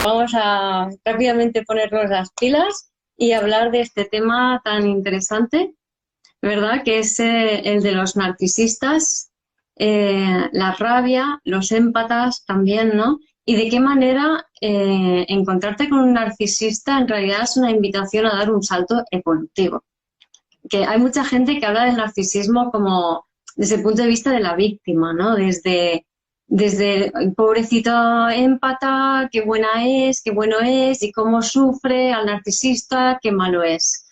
vamos a rápidamente ponernos las pilas y hablar de este tema tan interesante, ¿verdad? Que es el de los narcisistas, la rabia, los émpatas también, ¿no? Y de qué manera encontrarte con un narcisista en realidad es una invitación a dar un salto evolutivo. Que hay mucha gente que habla del narcisismo como desde el punto de vista de la víctima, ¿no? Desde pobrecito empata, qué buena es, qué bueno es, y cómo sufre al narcisista, qué malo es.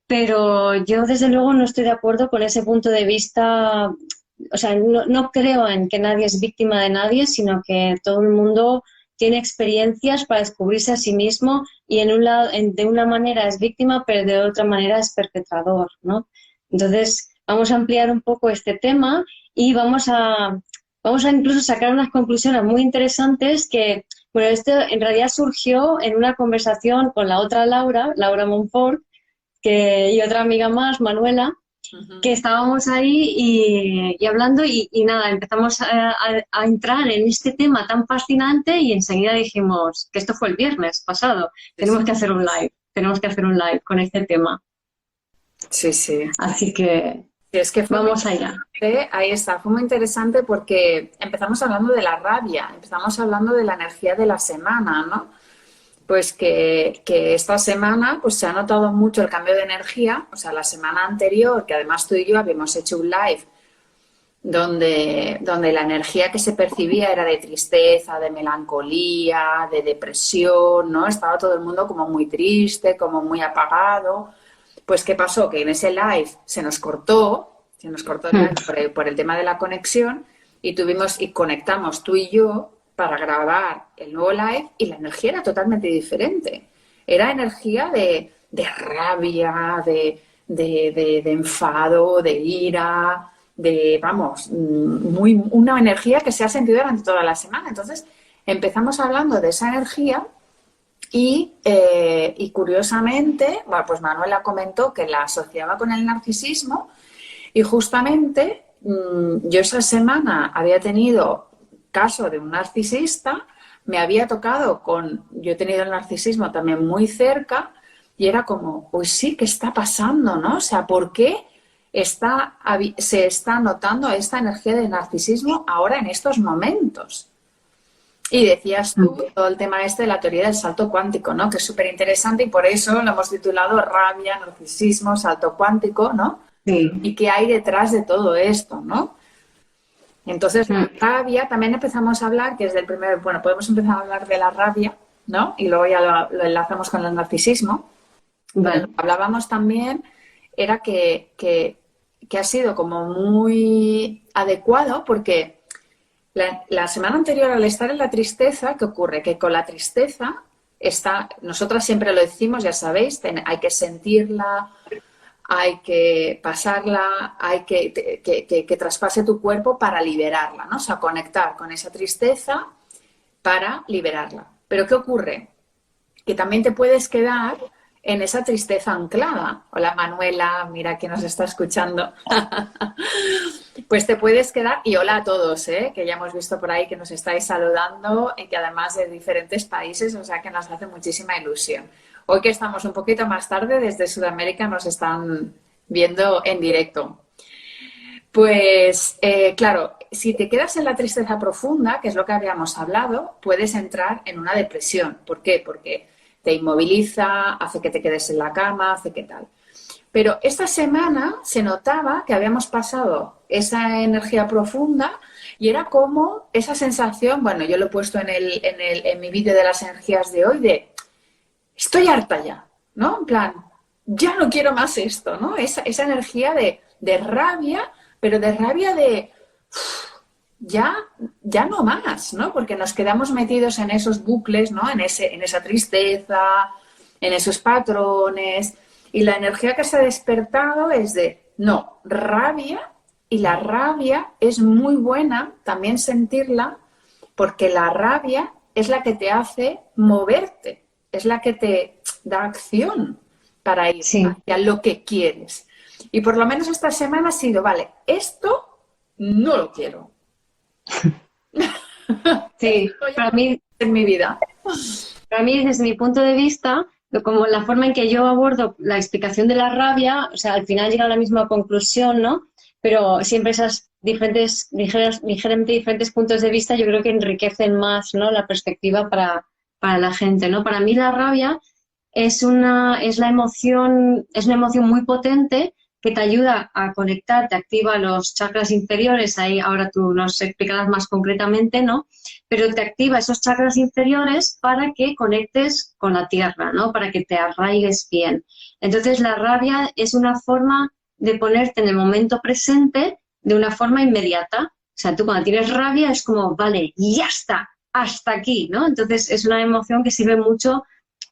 Pero yo desde luego no estoy de acuerdo con ese punto de vista. O sea, no creo en que nadie es víctima de nadie, sino que todo el mundo tiene experiencias para descubrirse a sí mismo y de una manera es víctima, pero de otra manera es perpetrador, ¿no? Entonces, vamos a ampliar un poco este tema y vamos a incluso sacar unas conclusiones muy interesantes que, bueno, esto en realidad surgió en una conversación con la otra Laura Monfort, y otra amiga más, Manuela, que estábamos ahí y hablando y nada, empezamos a entrar en este tema tan fascinante y enseguida dijimos que esto fue el viernes pasado, tenemos que hacer un live, tenemos que hacer un live con este tema. Sí, sí. Así que Sí, es que fue muy vamos allá. interesante, ahí está, fue muy interesante porque empezamos hablando de la rabia, empezamos hablando de la energía de la semana, ¿no? Pues que esta semana pues se ha notado mucho el cambio de energía, o sea, la semana anterior, que además tú y yo habíamos hecho un live donde la energía que se percibía era de tristeza, de melancolía, de depresión, ¿no? Estaba todo el mundo como muy triste, como muy apagado. Pues, ¿qué pasó? Que en ese live se nos cortó el live por el tema de la conexión y conectamos tú y yo para grabar el nuevo live y la energía era totalmente diferente. Era energía de rabia, de enfado, de ira, vamos, una energía que se ha sentido durante toda la semana. Entonces, empezamos hablando de esa energía y curiosamente, bueno, pues Manuela comentó que la asociaba con el narcisismo y justamente yo esa semana había tenido caso de un narcisista, me había tocado yo he tenido el narcisismo también muy cerca y era como, pues sí, ¿qué está pasando, no? O sea, ¿por qué se está notando esta energía de narcisismo ahora en estos momentos? Y decías tú todo el tema de la teoría del salto cuántico, ¿no? Que es súper interesante y por eso lo hemos titulado Rabia, Narcisismo, Salto Cuántico, ¿no? Sí. Y qué hay detrás de todo esto, ¿no? Entonces, la rabia, también empezamos a hablar, que es del primero, bueno, podemos empezar a hablar de la rabia, ¿no? Y luego ya lo enlazamos con el narcisismo. Pero lo que hablábamos también era que ha sido como muy adecuado porque la semana anterior, al estar en la tristeza, ¿qué ocurre? Que con la tristeza nosotras siempre lo decimos, ya sabéis, hay que sentirla, hay que pasarla, hay que traspase tu cuerpo para liberarla, ¿no? O sea, conectar con esa tristeza para liberarla. Pero ¿qué ocurre? Que también te puedes quedar en esa tristeza anclada. Hola Manuela, mira que nos está escuchando. Pues te puedes quedar, y hola a todos, que ya hemos visto por ahí que nos estáis saludando y que además de diferentes países, o sea que nos hace muchísima ilusión. Hoy que estamos un poquito más tarde, desde Sudamérica nos están viendo en directo. Pues claro, si te quedas en la tristeza profunda, que es lo que habíamos hablado, puedes entrar en una depresión. ¿Por qué? Porque te inmoviliza, hace que te quedes en la cama, hace que tal. Pero esta semana se notaba que habíamos pasado esa energía profunda y era como esa sensación, bueno, yo lo he puesto en mi vídeo de las energías de hoy, de estoy harta ya, ¿no? En plan, ya no quiero más esto, ¿no? Esa energía de rabia, pero de rabia de ya no más, ¿no? Porque nos quedamos metidos en esos bucles, ¿no? En esa tristeza, en esos patrones. Y la energía que se ha despertado es no, rabia, y la rabia es muy buena también sentirla, porque la rabia es la que te hace moverte, es la que te da acción para ir hacia lo que quieres. Y por lo menos esta semana ha sido, vale, esto no lo quiero. Sí, Esto ya para no mí en mi vida. Para mí, desde mi punto de vista, como la forma en que yo abordo la explicación de la rabia, o sea, al final llega a la misma conclusión, ¿no? Pero siempre esas diferentes, ligeramente diferentes puntos de vista yo creo que enriquecen más, ¿no? La perspectiva para la gente, ¿no? Para mí la rabia es una emoción muy potente que te ayuda a conectar, te activa los chakras inferiores, ahí ahora tú nos explicarás más concretamente, ¿no? Pero te activa esos chakras inferiores para que conectes con la tierra, ¿no? Para que te arraigues bien. Entonces la rabia es una forma de ponerte en el momento presente de una forma inmediata. O sea, tú cuando tienes rabia es como, vale, ya está, hasta aquí, ¿no? Entonces es una emoción que sirve mucho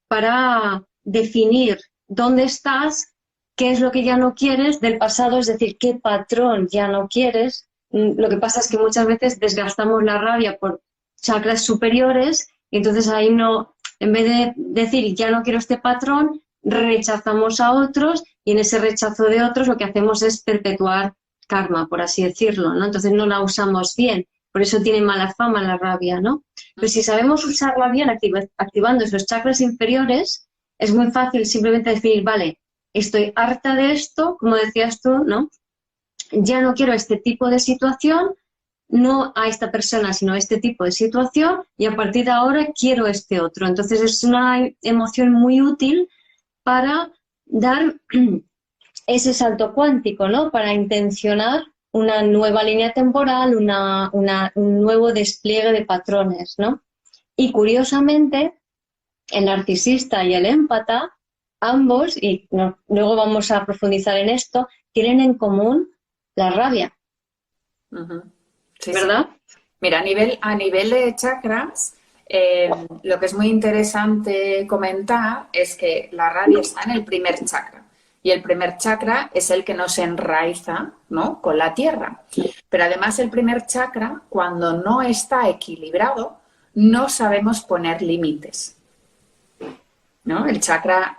para definir dónde estás, qué es lo que ya no quieres del pasado, es decir, qué patrón ya no quieres. Lo que pasa es que muchas veces desgastamos la rabia por chakras superiores y entonces ahí no, en vez de decir ya no quiero este patrón, rechazamos a otros y en ese rechazo de otros lo que hacemos es perpetuar karma, por así decirlo, ¿no? Entonces no la usamos bien, por eso tiene mala fama la rabia, ¿no? Pero si sabemos usarla bien activando esos chakras inferiores, es muy fácil simplemente decir, vale, estoy harta de esto, como decías tú, ¿no? Ya no quiero este tipo de situación, no a esta persona, sino a este tipo de situación, y a partir de ahora quiero este otro. Entonces es una emoción muy útil para dar ese salto cuántico, ¿no? Para intencionar una nueva línea temporal, un nuevo despliegue de patrones, ¿no? Y curiosamente, el narcisista y el émpata, ambos, y luego vamos a profundizar en esto, tienen en común la rabia, Sí, sí. ¿verdad? Mira, a nivel de chakras, lo que es muy interesante comentar es que la rabia está en el primer chakra. Y el primer chakra es el que nos enraiza, ¿no?, con la tierra. Pero además el primer chakra, cuando no está equilibrado, no sabemos poner límites, ¿no? El chakra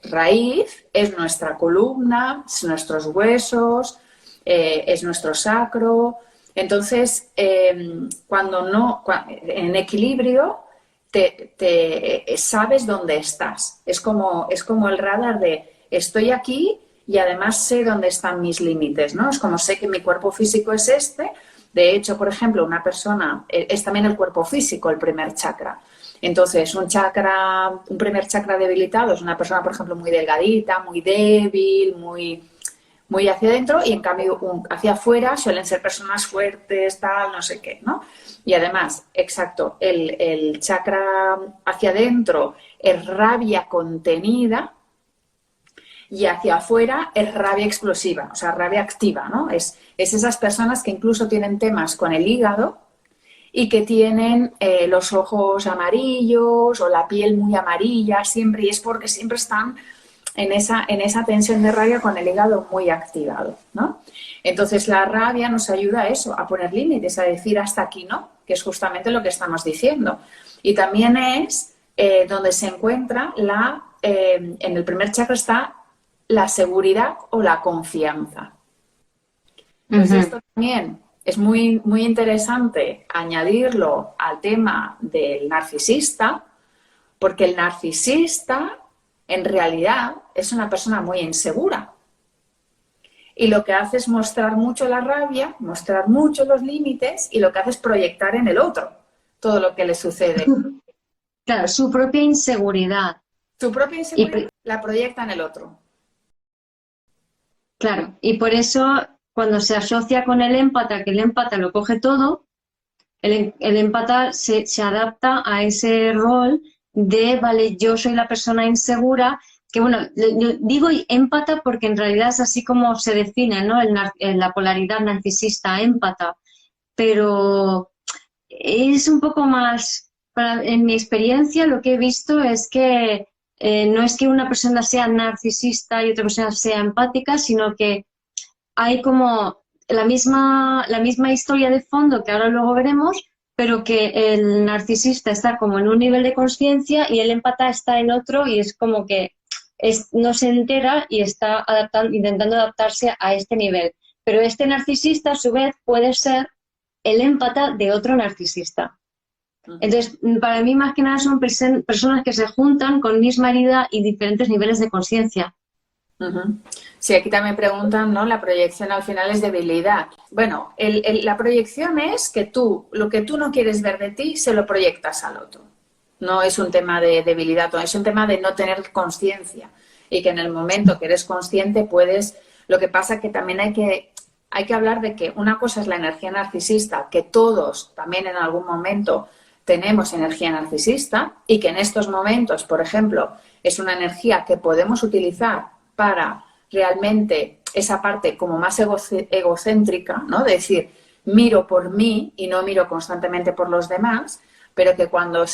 raíz es nuestra columna, es nuestros huesos, es nuestro sacro. Entonces, en equilibrio, sabes dónde estás. Es como el radar de estoy aquí y además sé dónde están mis límites, ¿no? Es como sé que mi cuerpo físico es este. De hecho, por ejemplo, una persona, es también el cuerpo físico, el primer chakra. Entonces, un primer chakra debilitado es una persona, por ejemplo, muy delgadita, muy débil, muy hacia adentro, y en cambio hacia afuera suelen ser personas fuertes, tal, no sé qué, ¿no? Y además, exacto, el chakra hacia adentro es rabia contenida y hacia afuera es rabia explosiva, o sea, rabia activa, ¿no? Es esas personas que incluso tienen temas con el hígado y que tienen los ojos amarillos o la piel muy amarilla siempre, y es porque siempre están en esa tensión de rabia con el hígado muy activado, ¿no? Entonces la rabia nos ayuda a eso, a poner límites, a decir hasta aquí no, que es justamente lo que estamos diciendo. Y también es donde se encuentra en el primer chakra está la seguridad o la confianza. Entonces esto también es muy, muy interesante añadirlo al tema del narcisista, porque el narcisista en realidad es una persona muy insegura. Y lo que hace es mostrar mucho la rabia, mostrar mucho los límites, y lo que hace es proyectar en el otro todo lo que le sucede. Claro, su propia inseguridad. Su propia inseguridad la proyecta en el otro. Claro, y por eso cuando se asocia con el émpata, que el émpata lo coge todo, el émpata se adapta a ese rol de, vale, yo soy la persona insegura, que bueno, yo digo émpata porque en realidad es así como se define, ¿no? La polaridad narcisista-émpata, pero es un poco más, en mi experiencia lo que he visto es que no es que una persona sea narcisista y otra persona sea empática, sino que hay como la misma historia de fondo que ahora luego veremos, pero que el narcisista está como en un nivel de conciencia y el empata está en otro, y es como que no se entera y está intentando adaptarse a este nivel. Pero este narcisista, a su vez, puede ser el empata de otro narcisista. Entonces, para mí más que nada son personas que se juntan con misma herida y diferentes niveles de conciencia. Sí, aquí también preguntan, ¿no? La proyección al final es debilidad. Bueno, la proyección es que lo que tú no quieres ver de ti, se lo proyectas al otro. No es un tema de debilidad, es un tema de no tener conciencia. Y que en el momento que eres consciente puedes... Lo que pasa que también hay que hablar de que una cosa es la energía narcisista, que todos también en algún momento tenemos energía narcisista y que en estos momentos, por ejemplo, es una energía que podemos utilizar para realmente esa parte como más egocéntrica, ¿no? De decir, miro por mí y no miro constantemente por los demás, pero que cuando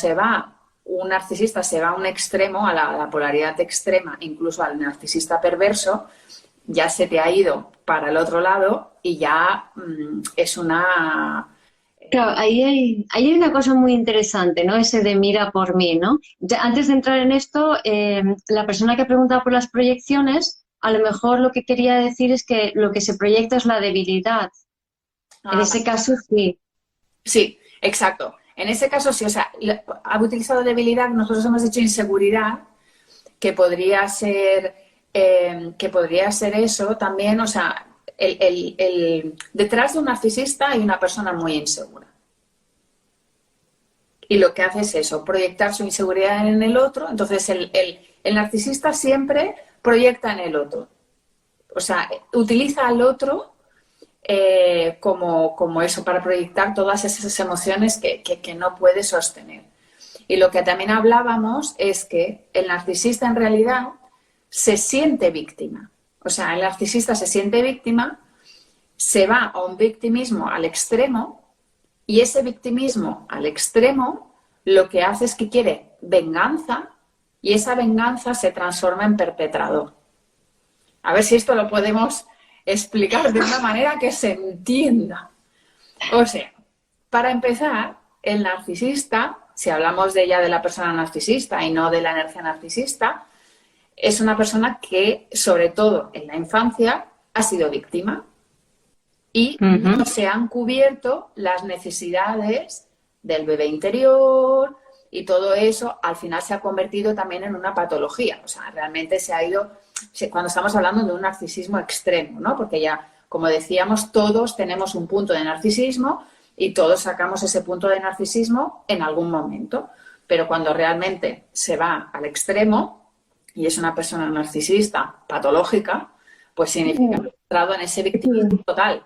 un narcisista se va a un extremo, a la polaridad extrema, incluso al narcisista perverso, ya se te ha ido para el otro lado y ya es una... Claro, ahí hay una cosa muy interesante, ¿no? Ese de mira por mí, ¿no? Ya, antes de entrar en esto, la persona que pregunta por las proyecciones, a lo mejor lo que quería decir es que lo que se proyecta es la debilidad. En ese caso, sí. Sí, exacto. En ese caso, sí, o sea, ha utilizado debilidad, nosotros hemos dicho inseguridad, que podría ser eso también, o sea, detrás de un narcisista hay una persona muy insegura. Y lo que hace es eso, proyectar su inseguridad en el otro. Entonces, el narcisista siempre proyecta en el otro. O sea, utiliza al otro como eso, para proyectar todas esas emociones que no puede sostener. Y lo que también hablábamos es que el narcisista en realidad se siente víctima. O sea, el narcisista se siente víctima, se va a un victimismo al extremo y ese victimismo al extremo lo que hace es que quiere venganza y esa venganza se transforma en perpetrador. A ver si esto lo podemos explicar de una manera que se entienda. O sea, para empezar, el narcisista, si hablamos de la persona narcisista y no de la energía narcisista, es una persona que, sobre todo en la infancia, ha sido víctima y no se han cubierto las necesidades del bebé interior y todo eso al final se ha convertido también en una patología. O sea, realmente se ha ido, cuando estamos hablando de un narcisismo extremo, ¿no? Porque ya, como decíamos, todos tenemos un punto de narcisismo y todos sacamos ese punto de narcisismo en algún momento. Pero cuando realmente se va al extremo y es una persona narcisista patológica, pues significa que ha entrado en ese victimismo total.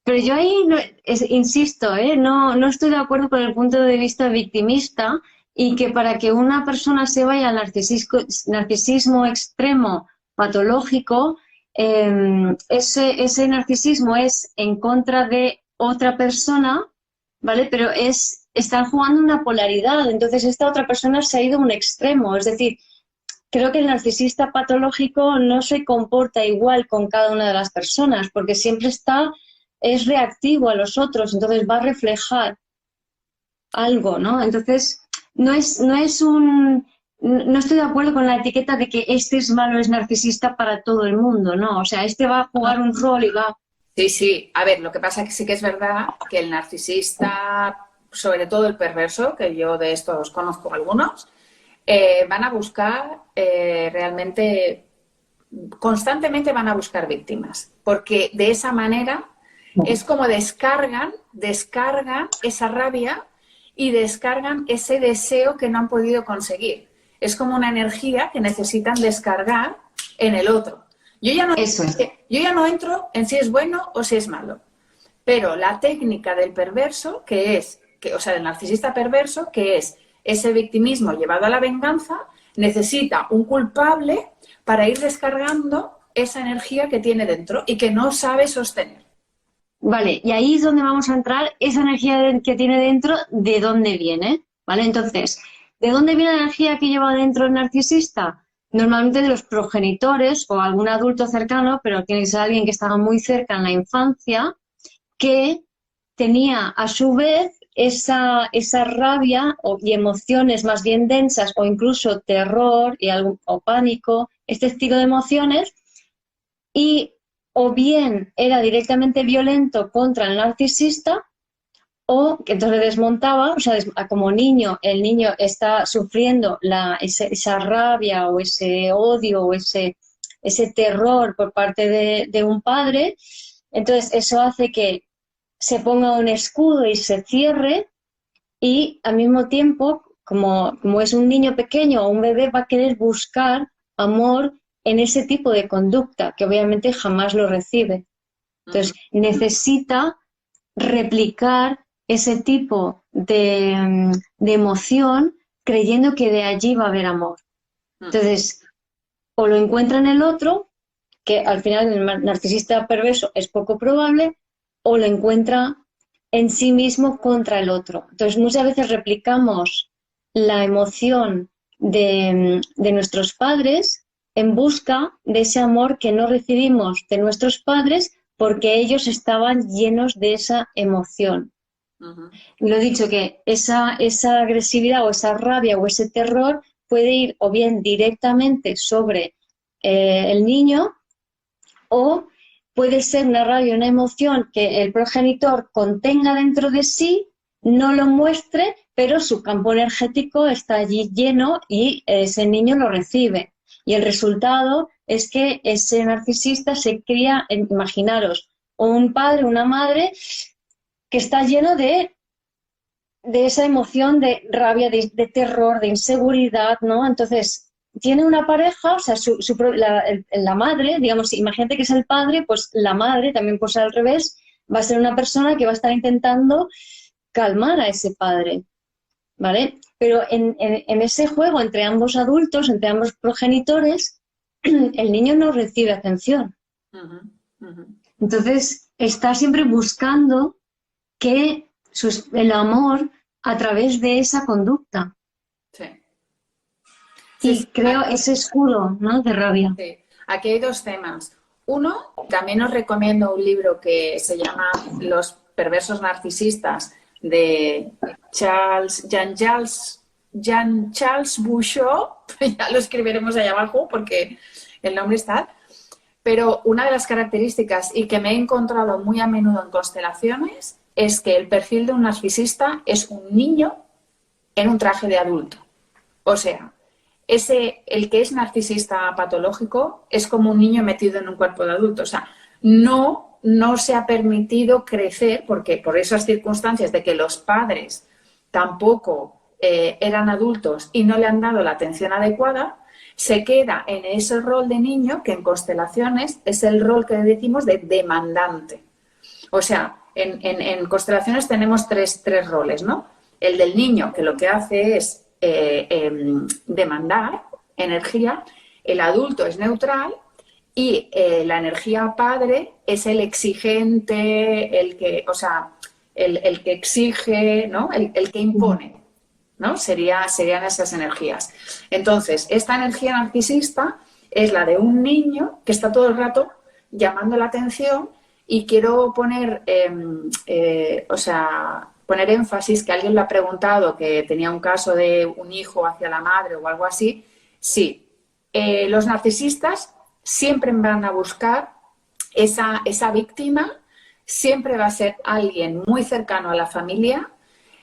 Pero yo ahí, insisto, no estoy de acuerdo con el punto de vista victimista y que para que una persona se vaya al narcisismo extremo patológico, ese narcisismo es en contra de otra persona, ¿vale? Pero están jugando una polaridad, entonces esta otra persona se ha ido a un extremo, es decir, creo que el narcisista patológico no se comporta igual con cada una de las personas, porque siempre es reactivo a los otros, entonces va a reflejar algo, ¿no? Entonces, no estoy de acuerdo con la etiqueta de que este es malo, es narcisista para todo el mundo, ¿no? O sea, este va a jugar un rol y va... Sí, sí. A ver, lo que pasa es que sí que es verdad que el narcisista, sobre todo el perverso, que yo de estos conozco algunos, van a buscar realmente, constantemente van a buscar víctimas, porque de esa manera es como descargan esa rabia y descargan ese deseo que no han podido conseguir. Es como una energía que necesitan descargar en el otro. Yo ya no entro en si es bueno o si es malo, pero la técnica del perverso, o sea, del narcisista perverso, que es ese victimismo llevado a la venganza, necesita un culpable para ir descargando esa energía que tiene dentro y que no sabe sostener. Vale, y ahí es donde vamos a entrar, esa energía que tiene dentro, ¿de dónde viene? ¿Vale? Entonces, ¿de dónde viene la energía que lleva dentro el narcisista? Normalmente de los progenitores o algún adulto cercano, pero tiene que ser alguien que estaba muy cerca en la infancia, que tenía a su vez esa rabia y emociones más bien densas o incluso terror o pánico, este estilo de emociones, y o bien era directamente violento contra el narcisista o que entonces le desmontaba, o sea, como niño, el niño está sufriendo esa rabia o ese odio o ese terror por parte de un padre, entonces eso hace que se ponga un escudo y se cierre y al mismo tiempo, como es un niño pequeño o un bebé, va a querer buscar amor en ese tipo de conducta, que obviamente jamás lo recibe. Entonces, necesita replicar ese tipo de emoción creyendo que de allí va a haber amor. Entonces, o lo encuentra en el otro, que al final el narcisista perverso es poco probable, o lo encuentra en sí mismo contra el otro. Entonces, muchas veces replicamos la emoción de nuestros padres en busca de ese amor que no recibimos de nuestros padres porque ellos estaban llenos de esa emoción. Lo he dicho que esa agresividad o esa rabia o ese terror puede ir o bien directamente sobre el niño o puede ser una rabia, una emoción que el progenitor contenga dentro de sí, no lo muestre, pero su campo energético está allí lleno y ese niño lo recibe. Y el resultado es que ese narcisista se cría, imaginaros, un padre, una madre que está lleno de esa emoción de rabia, de terror, de inseguridad, ¿no? Entonces, tiene una pareja, o sea, la madre, digamos, imagínate que es el padre, pues la madre, también pues al revés, va a ser una persona que va a estar intentando calmar a ese padre, ¿vale? Pero en ese juego entre ambos adultos, entre ambos progenitores, el niño no recibe atención. Entonces, está siempre buscando que el amor a través de esa conducta. Sí. Y creo ese escudo, ¿no?, de rabia. Sí. Aquí hay dos temas. Uno, también os recomiendo un libro que se llama Los perversos narcisistas de Jean-Charles Bouchot. Ya lo escribiremos allá abajo porque el nombre está. Pero una de las características y que me he encontrado muy a menudo en constelaciones es que el perfil de un narcisista es un niño en un traje de adulto. O sea, el que es narcisista patológico es como un niño metido en un cuerpo de adulto. O sea, no se ha permitido crecer porque por esas circunstancias de que los padres tampoco eran adultos y no le han dado la atención adecuada, se queda en ese rol de niño que en constelaciones es el rol que decimos de demandante. O sea, en constelaciones tenemos tres roles, ¿no? El del niño, que lo que hace es demandar energía, el adulto es neutral y la energía padre es el exigente, el que exige, ¿no? El que impone, ¿no? Serían esas energías. Entonces, esta energía narcisista es la de un niño que está todo el rato llamando la atención y quiero poner, poner énfasis, que alguien lo ha preguntado, que tenía un caso de un hijo hacia la madre o algo así. Sí, los narcisistas siempre van a buscar esa víctima, siempre va a ser alguien muy cercano a la familia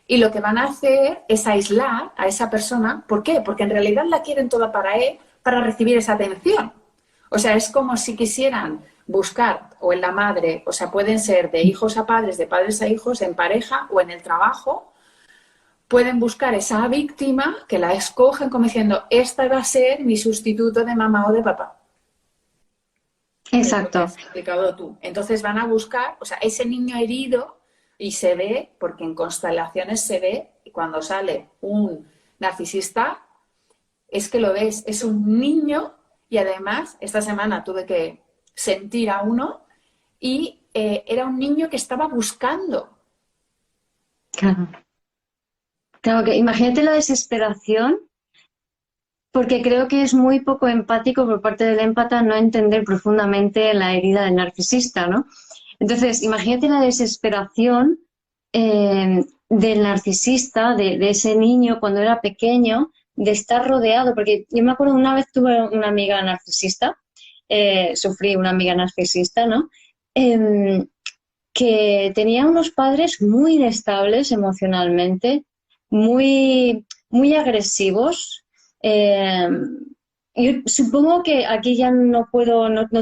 y lo que van a hacer es aislar a esa persona. ¿Por qué? Porque en realidad la quieren toda para él, para recibir esa atención. O sea, es como si quisieran buscar, o en la madre, o sea, pueden ser de hijos a padres, de padres a hijos, en pareja o en el trabajo, pueden buscar esa víctima que la escogen como diciendo, esta va a ser mi sustituto de mamá o de papá. Exacto. Has explicado tú. Entonces van a buscar, o sea, ese niño herido, y se ve, porque en constelaciones se ve, cuando sale un narcisista, es que lo ves, es un niño. Y además, esta semana tuve que sentir a uno y era un niño que estaba buscando. Claro. Claro, que imagínate la desesperación, porque creo que es muy poco empático por parte del empata no entender profundamente la herida del narcisista, ¿no? Entonces, imagínate la desesperación del narcisista, de ese niño cuando era pequeño, de estar rodeado, porque yo me acuerdo una vez tuve una amiga narcisista, sufrí una amiga narcisista, ¿no? que tenía unos padres muy inestables emocionalmente, muy agresivos. Yo supongo que aquí ya no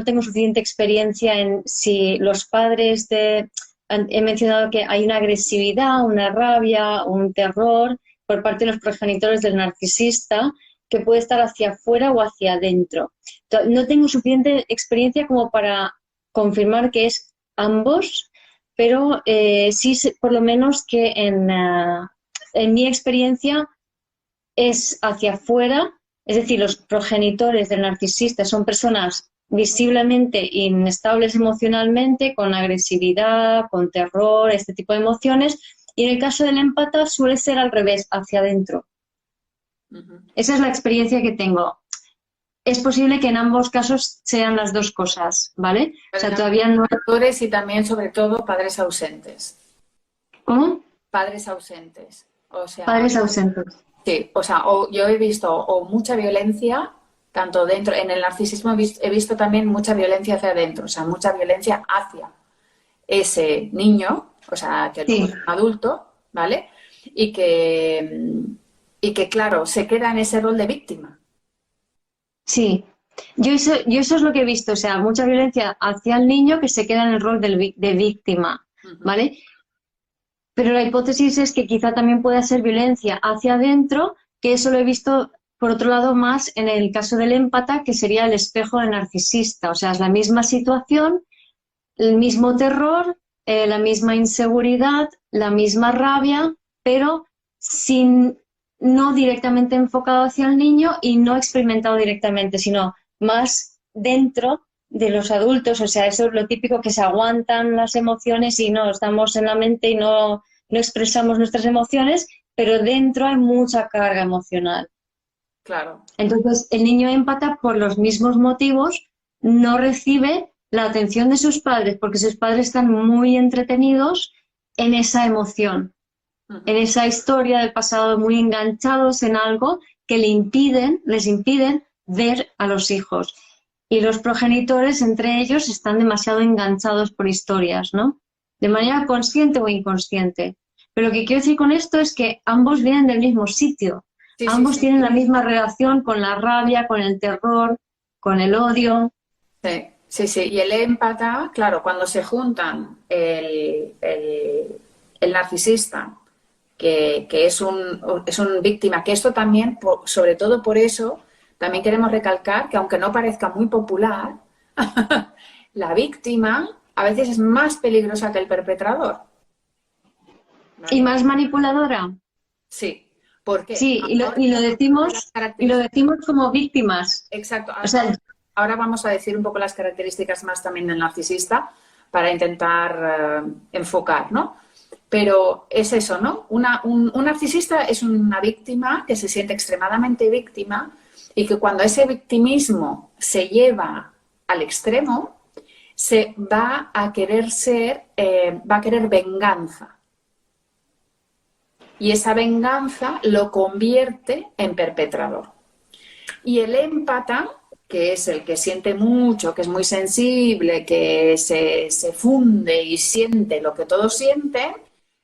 tengo suficiente experiencia en si los padres he mencionado que hay una agresividad, una rabia, un terror por parte de los progenitores del narcisista que puede estar hacia afuera o hacia adentro. No tengo suficiente experiencia como para confirmar que es ambos, pero sí por lo menos que en mi experiencia es hacia afuera, es decir, los progenitores del narcisista son personas visiblemente inestables emocionalmente, con agresividad, con terror, este tipo de emociones, y en el caso del empata suele ser al revés, hacia adentro. Esa es la experiencia que tengo. Es posible que en ambos casos sean las dos cosas, ¿vale? O sea, todavía no... Actores y también, sobre todo, padres ausentes. ¿Cómo? Padres ausentes. O sea, Padres ausentes. sí, o sea, yo he visto mucha violencia, tanto dentro, en el narcisismo he visto también mucha violencia hacia adentro, o sea, mucha violencia hacia ese niño, o sea, que Sí. es un adulto, ¿vale? Y que, claro, se queda en ese rol de víctima. Sí, yo eso es lo que he visto, o sea, mucha violencia hacia el niño que se queda en el rol de víctima, ¿vale? Pero la hipótesis es que quizá también pueda ser violencia hacia adentro, que eso lo he visto, por otro lado, más en el caso del empata, que sería el espejo del narcisista, o sea, es la misma situación, el mismo terror, la misma inseguridad, la misma rabia, pero no directamente enfocado hacia el niño y no experimentado directamente, sino más dentro de los adultos. O sea, eso es lo típico, que se aguantan las emociones y no estamos en la mente y no expresamos nuestras emociones, pero dentro hay mucha carga emocional. Claro. Entonces, el niño empata por los mismos motivos no recibe la atención de sus padres, porque sus padres están muy entretenidos en esa emoción, en esa historia del pasado, muy enganchados en algo que les impiden ver a los hijos. Y los progenitores, entre ellos, están demasiado enganchados por historias, ¿no? De manera consciente o inconsciente. Pero lo que quiero decir con esto es que ambos vienen del mismo sitio. Sí, ambos sí. tienen la misma relación con la rabia, con el terror, con el odio. Sí. Y el empata, claro, cuando se juntan el narcisista, que es un víctima, que esto también, sobre todo por eso, también queremos recalcar que aunque no parezca muy popular, la víctima a veces es más peligrosa que el perpetrador. ¿Vale? Y más manipuladora. Sí. ¿Por qué? Sí, y lo decimos como víctimas. Exacto. O sea, ahora vamos a decir un poco las características más también del narcisista para intentar enfocar, ¿no? Pero es eso, ¿no? Un narcisista es una víctima que se siente extremadamente víctima y que cuando ese victimismo se lleva al extremo, se va a querer va a querer venganza. Y esa venganza lo convierte en perpetrador. Y el empata, que es el que siente mucho, que es muy sensible, que se funde y siente lo que todos sienten,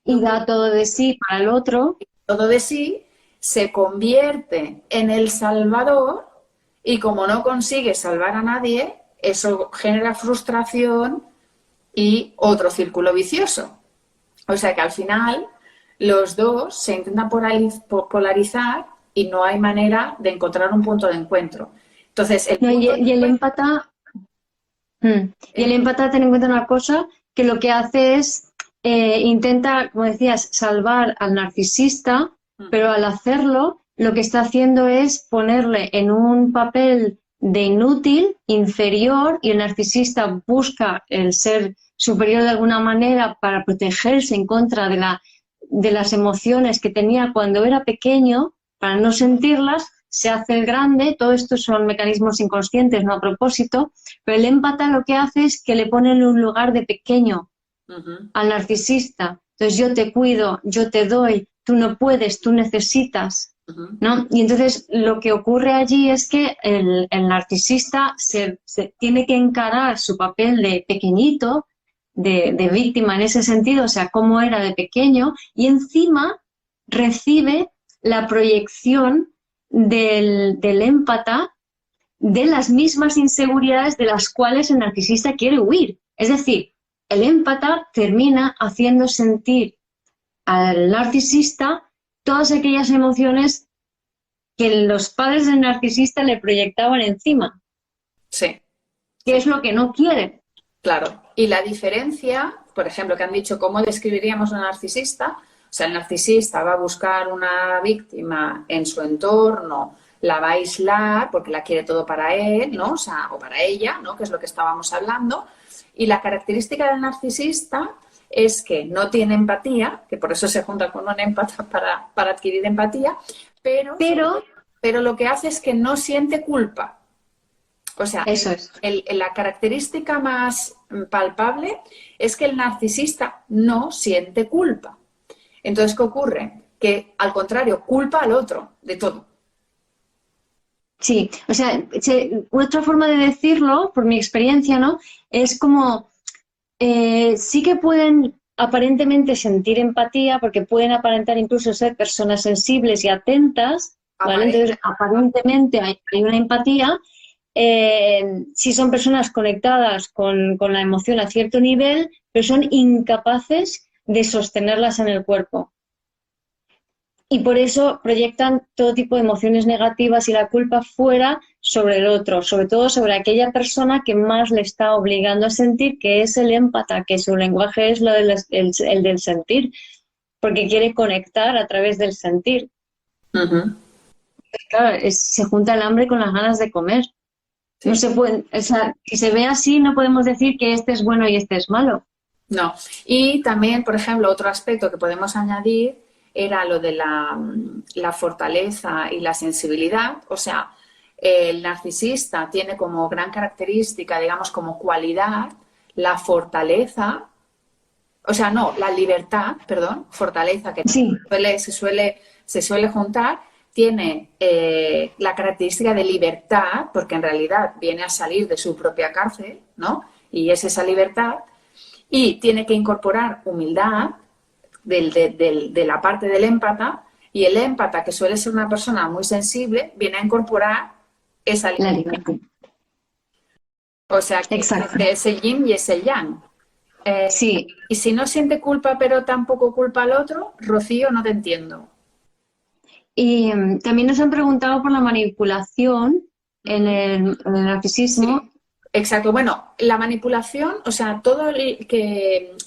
y da todo de sí para el otro. Todo de sí, se convierte en el salvador y como no consigue salvar a nadie, eso genera frustración y otro círculo vicioso. O sea que al final los dos se intentan polarizar y no hay manera de encontrar un punto de encuentro. Entonces, y el empata, ten en cuenta una cosa, que lo que hace es intenta, como decías, salvar al narcisista, pero al hacerlo lo que está haciendo es ponerle en un papel de inútil, inferior, y el narcisista busca el ser superior de alguna manera para protegerse en contra de las emociones que tenía cuando era pequeño, para no sentirlas, se hace el grande. Todo esto son mecanismos inconscientes, no a propósito, pero el empata lo que hace es que le pone en un lugar de pequeño al narcisista. Entonces yo te cuido, yo te doy, tú no puedes, tú necesitas, ¿no? Y entonces lo que ocurre allí es que el narcisista se tiene que encarar su papel de pequeñito, de víctima en ese sentido, o sea, cómo era de pequeño, y encima recibe la proyección del empata de las mismas inseguridades de las cuales el narcisista quiere huir. Es decir, el empata termina haciendo sentir al narcisista todas aquellas emociones que los padres del narcisista le proyectaban encima. Sí. Que es lo que no quiere. Claro. Y la diferencia, por ejemplo, que han dicho, ¿cómo describiríamos a un narcisista? O sea, el narcisista va a buscar una víctima en su entorno, la va a aislar porque la quiere todo para él, ¿no? O sea, o para ella, ¿no? Que es lo que estábamos hablando. Y la característica del narcisista es que no tiene empatía, que por eso se junta con un empata para adquirir empatía, pero lo que hace es que no siente culpa. O sea, eso es. La característica más palpable es que el narcisista no siente culpa. Entonces, ¿qué ocurre? Que, al contrario, culpa al otro de todo. Sí, o sea, otra forma de decirlo, por mi experiencia, ¿no? Es como, sí que pueden aparentemente sentir empatía, porque pueden aparentar incluso ser personas sensibles y atentas, ¿vale? Entonces, aparentemente hay una empatía. Si son personas conectadas con la emoción a cierto nivel, pero son incapaces de sostenerlas en el cuerpo. Y por eso proyectan todo tipo de emociones negativas y la culpa fuera sobre el otro, sobre todo sobre aquella persona que más le está obligando a sentir, que es el empata, que su lenguaje es el del sentir, porque quiere conectar a través del sentir. Uh-huh. Claro, se junta el hambre con las ganas de comer. Sí. No se puede, o sea, si se ve así, no podemos decir que este es bueno y este es malo. No. Y también, por ejemplo, otro aspecto que podemos añadir era lo de la fortaleza y la sensibilidad. O sea, el narcisista tiene como gran característica, digamos, como cualidad, la fortaleza, o sea, no, la libertad, perdón, fortaleza, que sí. se suele juntar, tiene la característica de libertad, porque en realidad viene a salir de su propia cárcel, ¿no? Y es esa libertad, y tiene que incorporar humildad, de la parte del empata, y el empata, que suele ser una persona muy sensible, viene a incorporar esa libertad. O sea, que es el yin y es el yang. Sí. Y si no siente culpa, pero tampoco culpa al otro, Rocío, no te entiendo. Y también nos han preguntado por la manipulación en el narcisismo. Sí. Exacto, bueno, la manipulación, o sea,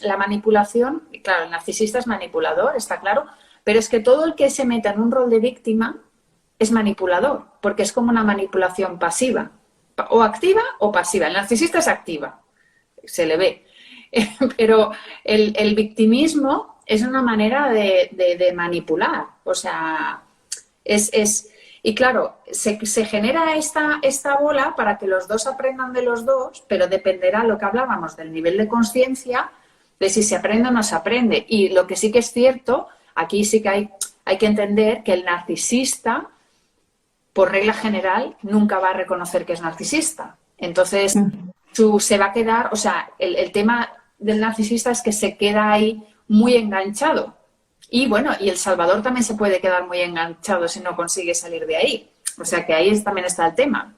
la manipulación, claro, el narcisista es manipulador, está claro, pero es que todo el que se meta en un rol de víctima es manipulador, porque es como una manipulación pasiva, o activa o pasiva. El narcisista es activa, se le ve, pero el victimismo es una manera de manipular, o sea, y claro, se genera esta bola para que los dos aprendan de los dos, pero dependerá lo que hablábamos del nivel de conciencia, de si se aprende o no se aprende. Y lo que sí que es cierto, aquí sí que hay que entender que el narcisista, por regla general, nunca va a reconocer que es narcisista. Entonces, se va a quedar, o sea, el tema del narcisista es que se queda ahí muy enganchado. Y bueno, y el salvador también se puede quedar muy enganchado si no consigue salir de ahí. O sea que ahí también está el tema.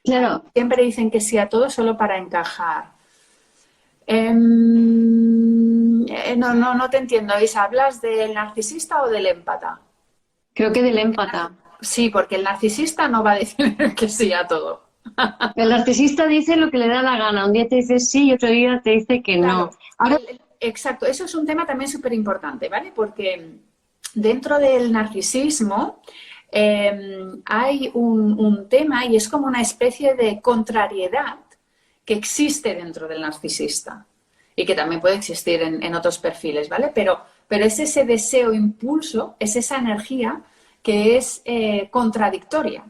Claro. Siempre dicen que sí a todo solo para encajar. No te entiendo, Isa. ¿Hablas del narcisista o del empata? Creo que del empata. Sí, porque el narcisista no va a decir que sí a todo. El narcisista dice lo que le da la gana. Un día te dice sí y otro día te dice que no. Ahora, exacto, eso es un tema también súper importante, ¿vale? Porque dentro del narcisismo hay un tema y es como una especie de contrariedad que existe dentro del narcisista y que también puede existir en otros perfiles, ¿vale? Pero es ese deseo, impulso, es esa energía que es contradictoria.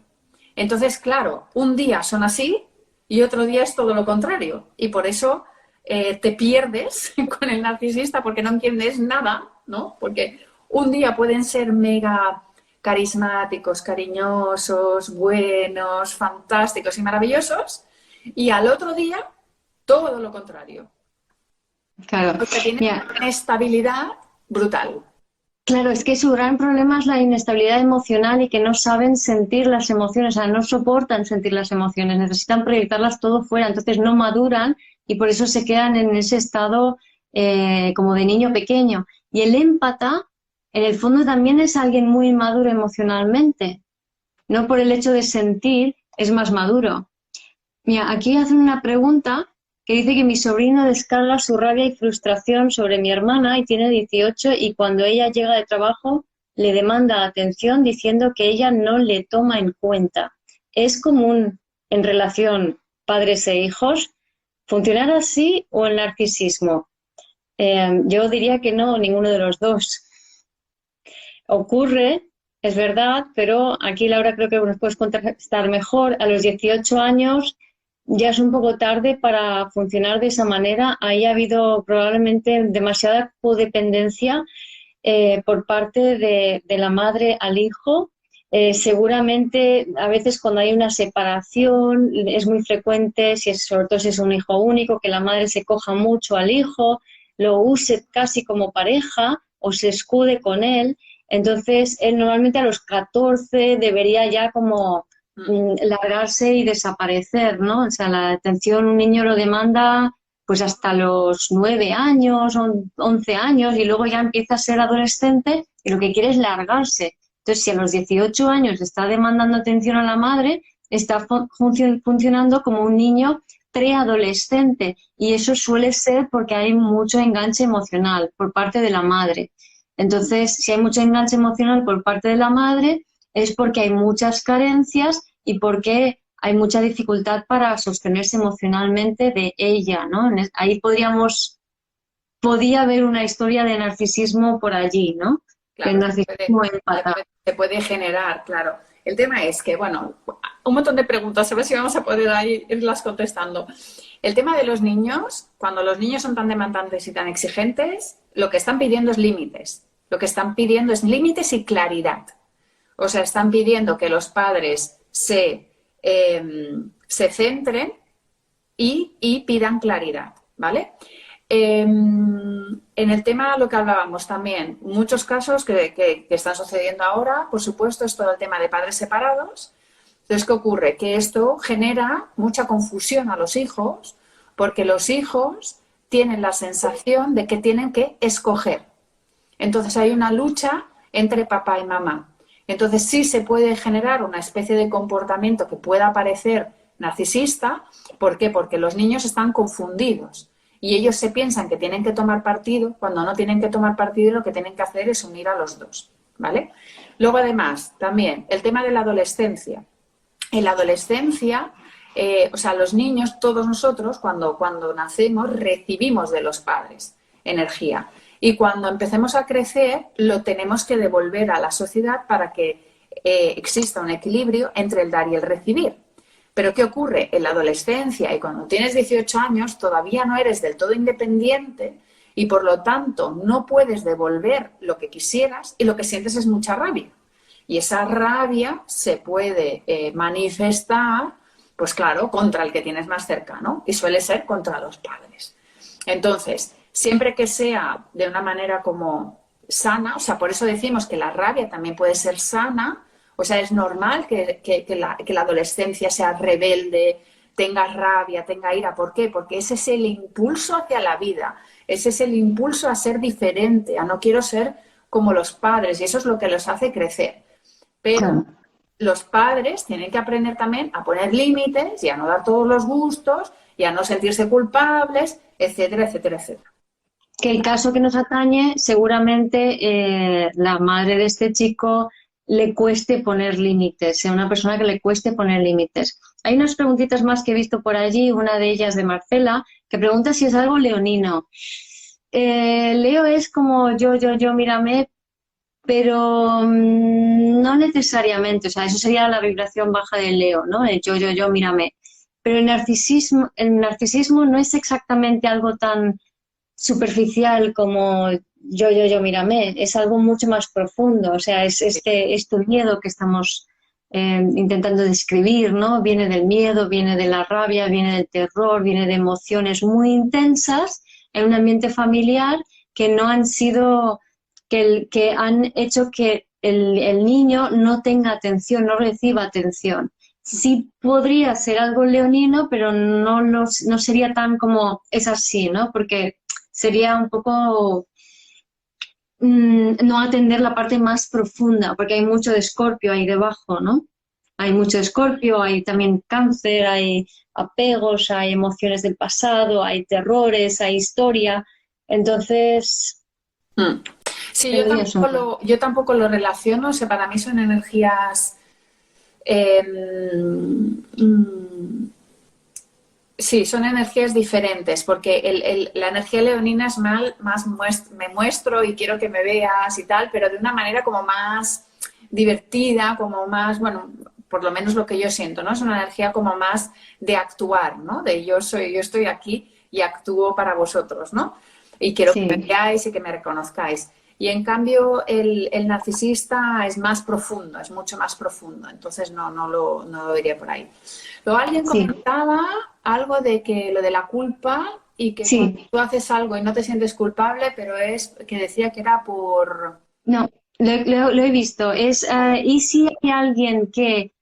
Entonces, claro, un día son así y otro día es todo lo contrario. Y por eso te pierdes con el narcisista porque no entiendes nada, ¿no? Porque un día pueden ser mega carismáticos, cariñosos, buenos, fantásticos y maravillosos, y al otro día todo lo contrario. Claro. Porque tienen Mira, una inestabilidad brutal. claro, es que su gran problema es la inestabilidad emocional y que no saben sentir las emociones, o sea, no soportan sentir las emociones, necesitan proyectarlas todo fuera, entonces no maduran y por eso se quedan en ese estado como de niño pequeño. Y el empata, en el fondo, también es alguien muy maduro emocionalmente, no por el hecho de sentir, es más maduro. Mira, aquí hacen una pregunta que dice que mi sobrino descarga su rabia y frustración sobre mi hermana y tiene 18 y cuando ella llega de trabajo le demanda atención diciendo que ella no le toma en cuenta. ¿Es común en relación padres e hijos funcionar así o el narcisismo? Yo diría que no, ninguno de los dos. Ocurre, es verdad, pero aquí Laura creo que nos puedes contestar mejor. A los 18 años ya es un poco tarde para funcionar de esa manera. Ahí ha habido probablemente demasiada codependencia por parte de la madre al hijo. Seguramente a veces cuando hay una separación es muy frecuente, si es, sobre todo si es un hijo único, que la madre se coja mucho al hijo, lo use casi como pareja o se escude con él. Entonces, él normalmente a los 14 debería ya como largarse y desaparecer, ¿no? O sea, la atención un niño lo demanda pues hasta los 9 años, 11 años, y luego ya empieza a ser adolescente y lo que quiere es largarse. Entonces, si a los 18 años está demandando atención a la madre, está funcionando como un niño preadolescente y eso suele ser porque hay mucho enganche emocional por parte de la madre. Entonces, si hay mucho enganche emocional por parte de la madre, es porque hay muchas carencias y porque hay mucha dificultad para sostenerse emocionalmente de ella, ¿no? Ahí podía haber una historia de narcisismo por allí, ¿no? El Claro, narcisismo empata. se puede generar, claro. El tema es que, bueno, un montón de preguntas, a ver si vamos a poder ahí irlas contestando. El tema de los niños, cuando los niños son tan demandantes y tan exigentes, lo que están pidiendo es límites. Lo que están pidiendo es límites y claridad. O sea, están pidiendo que los padres se centren y pidan claridad, ¿vale? En el tema de lo que hablábamos también, muchos casos que están sucediendo ahora, por supuesto, es todo el tema de padres separados. Entonces, ¿qué ocurre? Que esto genera mucha confusión a los hijos porque los hijos tienen la sensación de que tienen que escoger. Entonces, hay una lucha entre papá y mamá. Entonces, sí se puede generar una especie de comportamiento que pueda parecer narcisista. ¿Por qué? Porque los niños están confundidos y ellos se piensan que tienen que tomar partido cuando no tienen que tomar partido y lo que tienen que hacer es unir a los dos, ¿vale? Luego, además, también el tema de la adolescencia. En la adolescencia, o sea, los niños, todos nosotros, cuando nacemos, recibimos de los padres energía. Y cuando empecemos a crecer, lo tenemos que devolver a la sociedad para que exista un equilibrio entre el dar y el recibir. Pero ¿qué ocurre? En la adolescencia y cuando tienes 18 años todavía no eres del todo independiente y por lo tanto no puedes devolver lo que quisieras y lo que sientes es mucha rabia. Y esa rabia se puede manifestar, pues claro, contra el que tienes más cercano y suele ser contra los padres. Entonces, siempre que sea de una manera como sana, o sea, por eso decimos que la rabia también puede ser sana. O sea, es normal que la adolescencia sea rebelde, tenga rabia, tenga ira. ¿Por qué? Porque ese es el impulso hacia la vida, ese es el impulso a ser diferente, a no quiero ser como los padres, y eso es lo que los hace crecer. Pero los padres tienen que aprender también a poner límites y a no dar todos los gustos y a no sentirse culpables, etcétera, etcétera, etcétera. Que el caso que nos atañe, seguramente la madre de este chico le cueste poner límites, sea una persona que le cueste poner límites. Hay unas preguntitas más que he visto por allí, una de ellas de Marcela, que pregunta si es algo leonino. Leo es como yo, mírame, pero no necesariamente, o sea, eso sería la vibración baja de Leo, ¿no? El yo, mírame. Pero el narcisismo no es exactamente algo tan superficial como mírame, es algo mucho más profundo, o sea, es este miedo que estamos intentando describir, ¿no? Viene del miedo, viene de la rabia, viene del terror, viene de emociones muy intensas, en un ambiente familiar que no han sido, que han hecho que el niño no tenga atención, no reciba atención. Sí podría ser algo leonino, pero no sería tan como es así, ¿no? Porque sería un poco no atender la parte más profunda, porque hay mucho de Escorpio ahí debajo, ¿no? Hay mucho de Escorpio, hay también cáncer, hay apegos, hay emociones del pasado, hay terrores, hay historia. Entonces, Sí, perdería eso. yo tampoco lo relaciono, o sea, para mí son energías... eh, mm, sí, son energías diferentes, porque la energía leonina es más me muestro y quiero que me veas y tal, pero de una manera como más divertida, como más, bueno, por lo menos lo que yo siento, ¿no? Es una energía como más de actuar, ¿no? De yo estoy aquí y actúo para vosotros, ¿no? Y quiero que me Sí, veáis y que me reconozcáis. Y en cambio el narcisista es más profundo, es mucho más profundo, entonces no lo diría por ahí. Luego alguien sí, comentaba algo de que lo de la culpa y que cuando sí. tú haces algo y no te sientes culpable, pero es que decía que era por... No, lo he visto. ¿Y si hay alguien que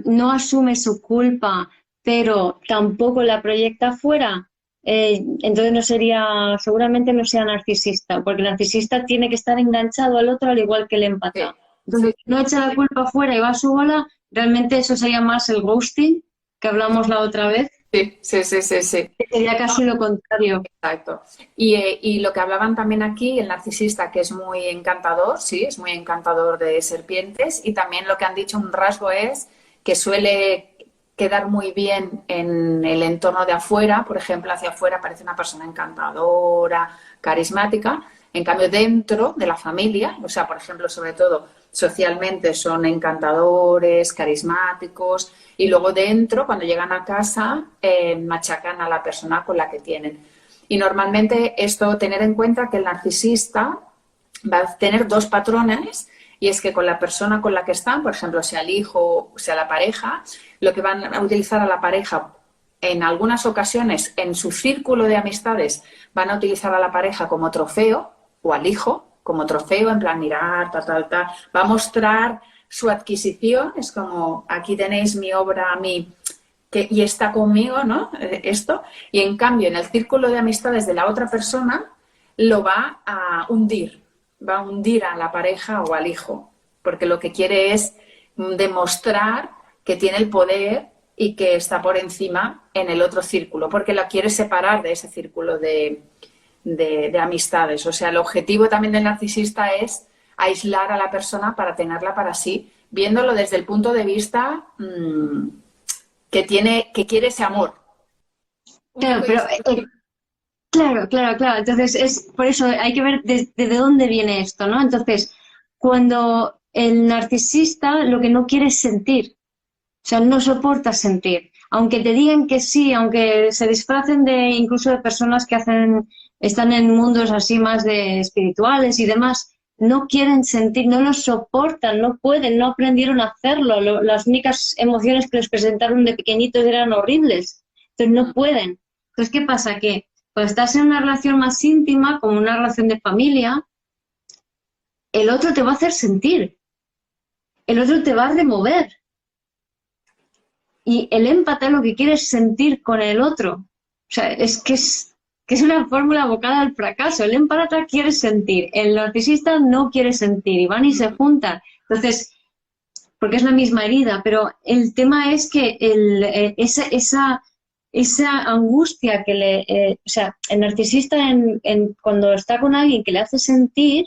no asume su culpa, pero tampoco la proyecta fuera? Entonces no sería, seguramente no sea narcisista, porque el narcisista tiene que estar enganchado al otro al igual que el Sí, empata. sí, Entonces, no echa la culpa fuera y va a su bola, realmente eso sería más el ghosting que hablamos la otra vez, sí, sí, sí, sí, sí. que sería casi lo contrario. Exacto. Y lo que hablaban también aquí, el narcisista, que es muy encantador, sí, es muy encantador de serpientes, y también lo que han dicho un rasgo es que suele quedar muy bien en el entorno de afuera, por ejemplo, hacia afuera parece una persona encantadora, carismática, en cambio dentro de la familia, o sea, por ejemplo, sobre todo socialmente son encantadores, carismáticos, y luego dentro, cuando llegan a casa, machacan a la persona con la que tienen. Y normalmente esto, tener en cuenta que el narcisista va a tener dos patrones, y es que con la persona con la que están, por ejemplo, sea el hijo, sea la pareja, lo que van a utilizar a la pareja en algunas ocasiones en su círculo de amistades van a utilizar a la pareja como trofeo o al hijo como trofeo, en plan mirar, tal, tal, tal. Va a mostrar su adquisición, es como aquí tenéis mi obra, y está conmigo, ¿no? Esto. Y en cambio, en el círculo de amistades de la otra persona, lo va a hundir a la pareja o al hijo, porque lo que quiere es demostrar que tiene el poder y que está por encima en el otro círculo, porque la quiere separar de ese círculo de amistades. O sea, el objetivo también del narcisista es aislar a la persona para tenerla para sí, viéndolo desde el punto de vista que quiere ese amor Claro, único y pero exclusivo. claro, claro, claro. Entonces, por eso hay que ver desde dónde viene esto, ¿no? Entonces, cuando el narcisista lo que no quiere es sentir, o sea, no soporta sentir. Aunque te digan que sí, aunque se disfracen de incluso de personas que están en mundos así más de espirituales y demás, no quieren sentir, no lo soportan, no pueden, no aprendieron a hacerlo. Las únicas emociones que les presentaron de pequeñitos eran horribles. Entonces no pueden. Entonces, ¿qué pasa? Que cuando estás en una relación más íntima, como una relación de familia, el otro te va a hacer sentir, el otro te va a remover. Y el empata lo que quiere es sentir con el otro. O sea, que es una fórmula abocada al fracaso. El empata quiere sentir, el narcisista no quiere sentir y van y se juntan. Entonces, porque es la misma herida, pero el tema es que esa angustia que o sea, el narcisista cuando está con alguien que le hace sentir,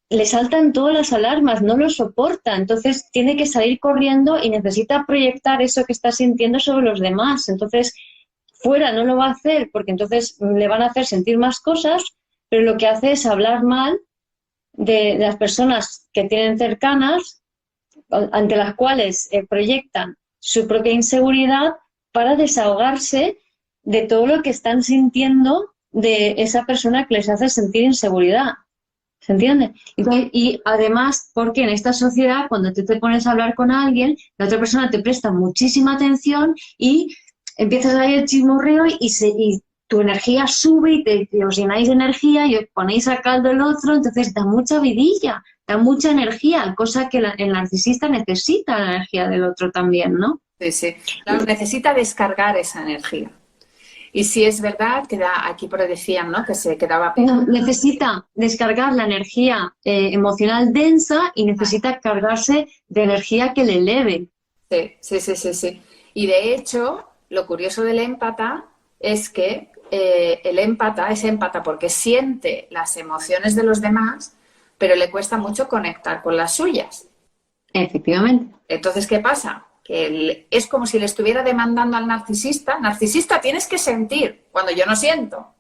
le saltan todas las alarmas, no lo soporta, entonces tiene que salir corriendo y necesita proyectar eso que está sintiendo sobre los demás. Entonces, fuera no lo va a hacer porque entonces le van a hacer sentir más cosas, pero lo que hace es hablar mal de las personas que tienen cercanas, ante las cuales proyectan su propia inseguridad para desahogarse de todo lo que están sintiendo de esa persona que les hace sentir inseguridad. ¿Se entiende? Y además, porque en esta sociedad, cuando tú te pones a hablar con alguien, la otra persona te presta muchísima atención y empiezas ahí el chismorreo y tu energía sube y os llenáis de energía y os ponéis a caldo el otro, entonces da mucha vidilla, da mucha energía, cosa que el narcisista necesita la energía del otro también, ¿no? Sí, sí. Claro, necesita descargar esa energía. Y si es verdad, que aquí por ahí decían, ¿no? Que se quedaba pegado. No, necesita descargar la energía emocional densa y necesita cargarse de energía que le eleve. Sí, sí, sí, sí, sí. Y de hecho, lo curioso del empata es que el empata es empata porque siente las emociones de los demás, pero le cuesta mucho conectar con las suyas. Efectivamente. Entonces, ¿qué pasa? Que es como si le estuviera demandando al narcisista, narcisista, tienes que sentir cuando yo no siento.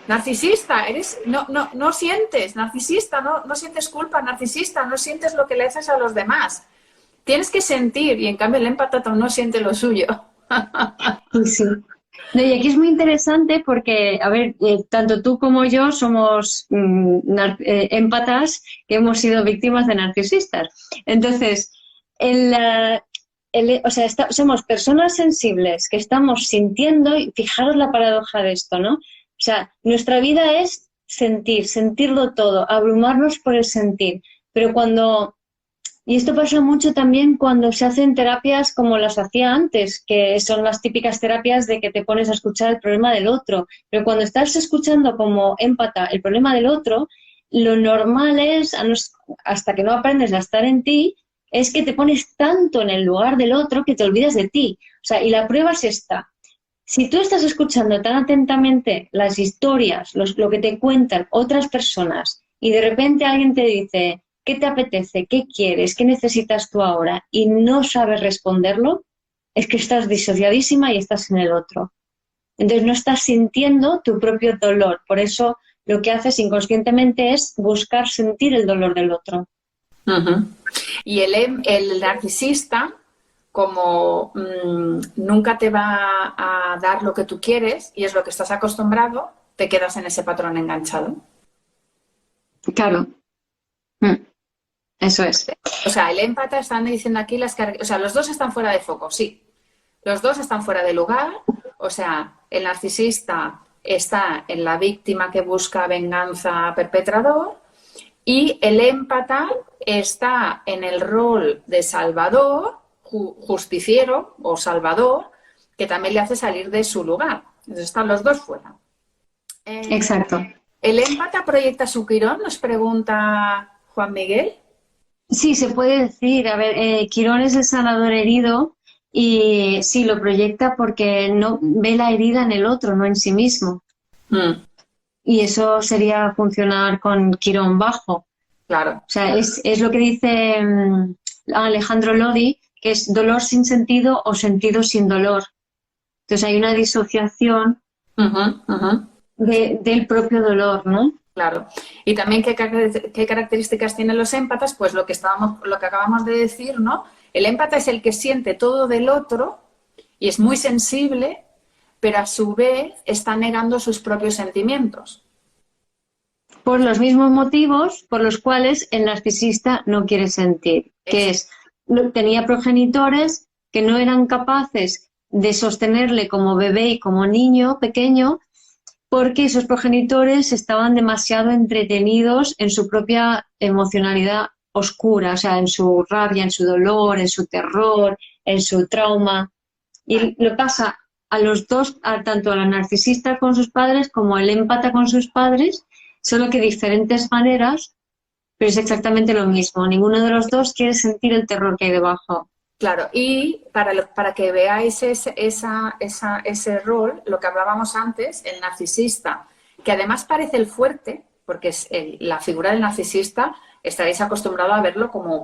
Narcisista, no sientes, narcisista, no sientes culpa, narcisista, no sientes lo que le haces a los demás. Tienes que sentir, y en cambio el empata no siente lo suyo. Sí. No, y aquí es muy interesante porque, a ver, tanto tú como yo somos empatas que hemos sido víctimas de narcisistas. Entonces, somos personas sensibles que estamos sintiendo, y fijaros la paradoja de esto, ¿no? O sea, nuestra vida es sentir, sentirlo todo, abrumarnos por el sentir. Pero y esto pasa mucho también cuando se hacen terapias como las hacía antes, que son las típicas terapias de que te pones a escuchar el problema del otro. Pero cuando estás escuchando como empata el problema del otro, lo normal es, hasta que no aprendes a estar en ti, es que te pones tanto en el lugar del otro que te olvidas de ti. O sea, y la prueba es esta. Si tú estás escuchando tan atentamente las historias, lo que te cuentan otras personas, y de repente alguien te dice, ¿qué te apetece? ¿Qué quieres? ¿Qué necesitas tú ahora? Y no sabes responderlo, es que estás disociadísima y estás en el otro. Entonces no estás sintiendo tu propio dolor. Por eso lo que haces inconscientemente es buscar sentir el dolor del otro. Uh-huh. Y el narcisista, como nunca te va a dar lo que tú quieres y es lo que estás acostumbrado, te quedas en ese patrón enganchado. Claro. Eso es. O sea, el empata, están diciendo aquí o sea, los dos están fuera de foco, sí. Los dos están fuera de lugar. O sea, el narcisista está en la víctima que busca venganza perpetrador y el empata está en el rol de salvador, justiciero o salvador, que también le hace salir de su lugar. Entonces están los dos fuera. Exacto. ¿El empata proyecta su quirón? Nos pregunta Juan Miguel. Sí, se puede decir. A ver, Quirón es el sanador herido y sí, lo proyecta porque no ve la herida en el otro, no en sí mismo. Y eso sería funcionar con Quirón bajo. Claro. O sea, es lo que dice Alejandro Lodi, que es dolor sin sentido o sentido sin dolor. Entonces hay una disociación del propio dolor, ¿no? Claro. Y también qué características tienen los émpatas, pues lo que acabamos de decir, ¿no? El empata es el que siente todo del otro y es muy sensible, pero a su vez está negando sus propios sentimientos. Por los mismos motivos por los cuales el narcisista no quiere sentir, que es, tenía progenitores que no eran capaces de sostenerle como bebé y como niño pequeño, porque esos progenitores estaban demasiado entretenidos en su propia emocionalidad oscura, o sea, en su rabia, en su dolor, en su terror, en su trauma. Y lo pasa a los dos, tanto a la narcisista con sus padres como el empata con sus padres, solo que de diferentes maneras, pero es exactamente lo mismo. Ninguno de los dos quiere sentir el terror que hay debajo. Claro, y para que veáis ese rol, lo que hablábamos antes, el narcisista, que además parece el fuerte, porque es la figura del narcisista, estaréis acostumbrados a verlo como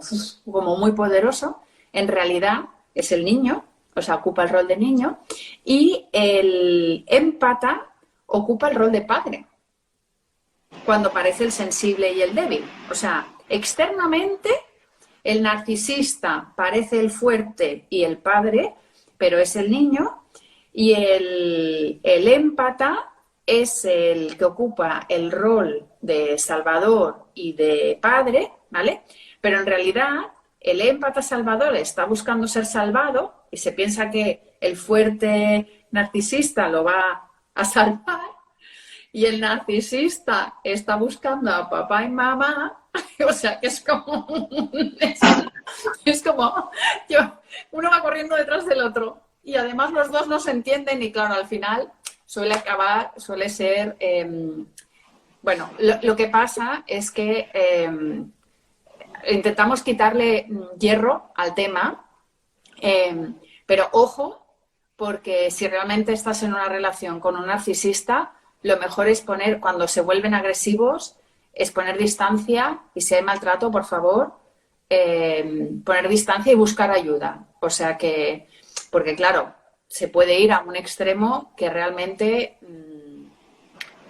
muy poderoso, en realidad es el niño, o sea, ocupa el rol de niño, y el empata ocupa el rol de padre, cuando parece el sensible y el débil. O sea, externamente el narcisista parece el fuerte y el padre, pero es el niño, y el empata es el que ocupa el rol de salvador y de padre, ¿vale? Pero en realidad el empata salvador está buscando ser salvado y se piensa que el fuerte narcisista lo va a salvar, y el narcisista está buscando a papá y mamá, o sea, que es como, es como, uno va corriendo detrás del otro y además los dos no se entienden y claro, al final suele ser, bueno, lo que pasa es que intentamos quitarle hierro al tema, pero ojo, porque si realmente estás en una relación con un narcisista, lo mejor es poner, cuando se vuelven agresivos, es poner distancia y si hay maltrato, por favor, poner distancia y buscar ayuda. O sea que, porque claro, se puede ir a un extremo que realmente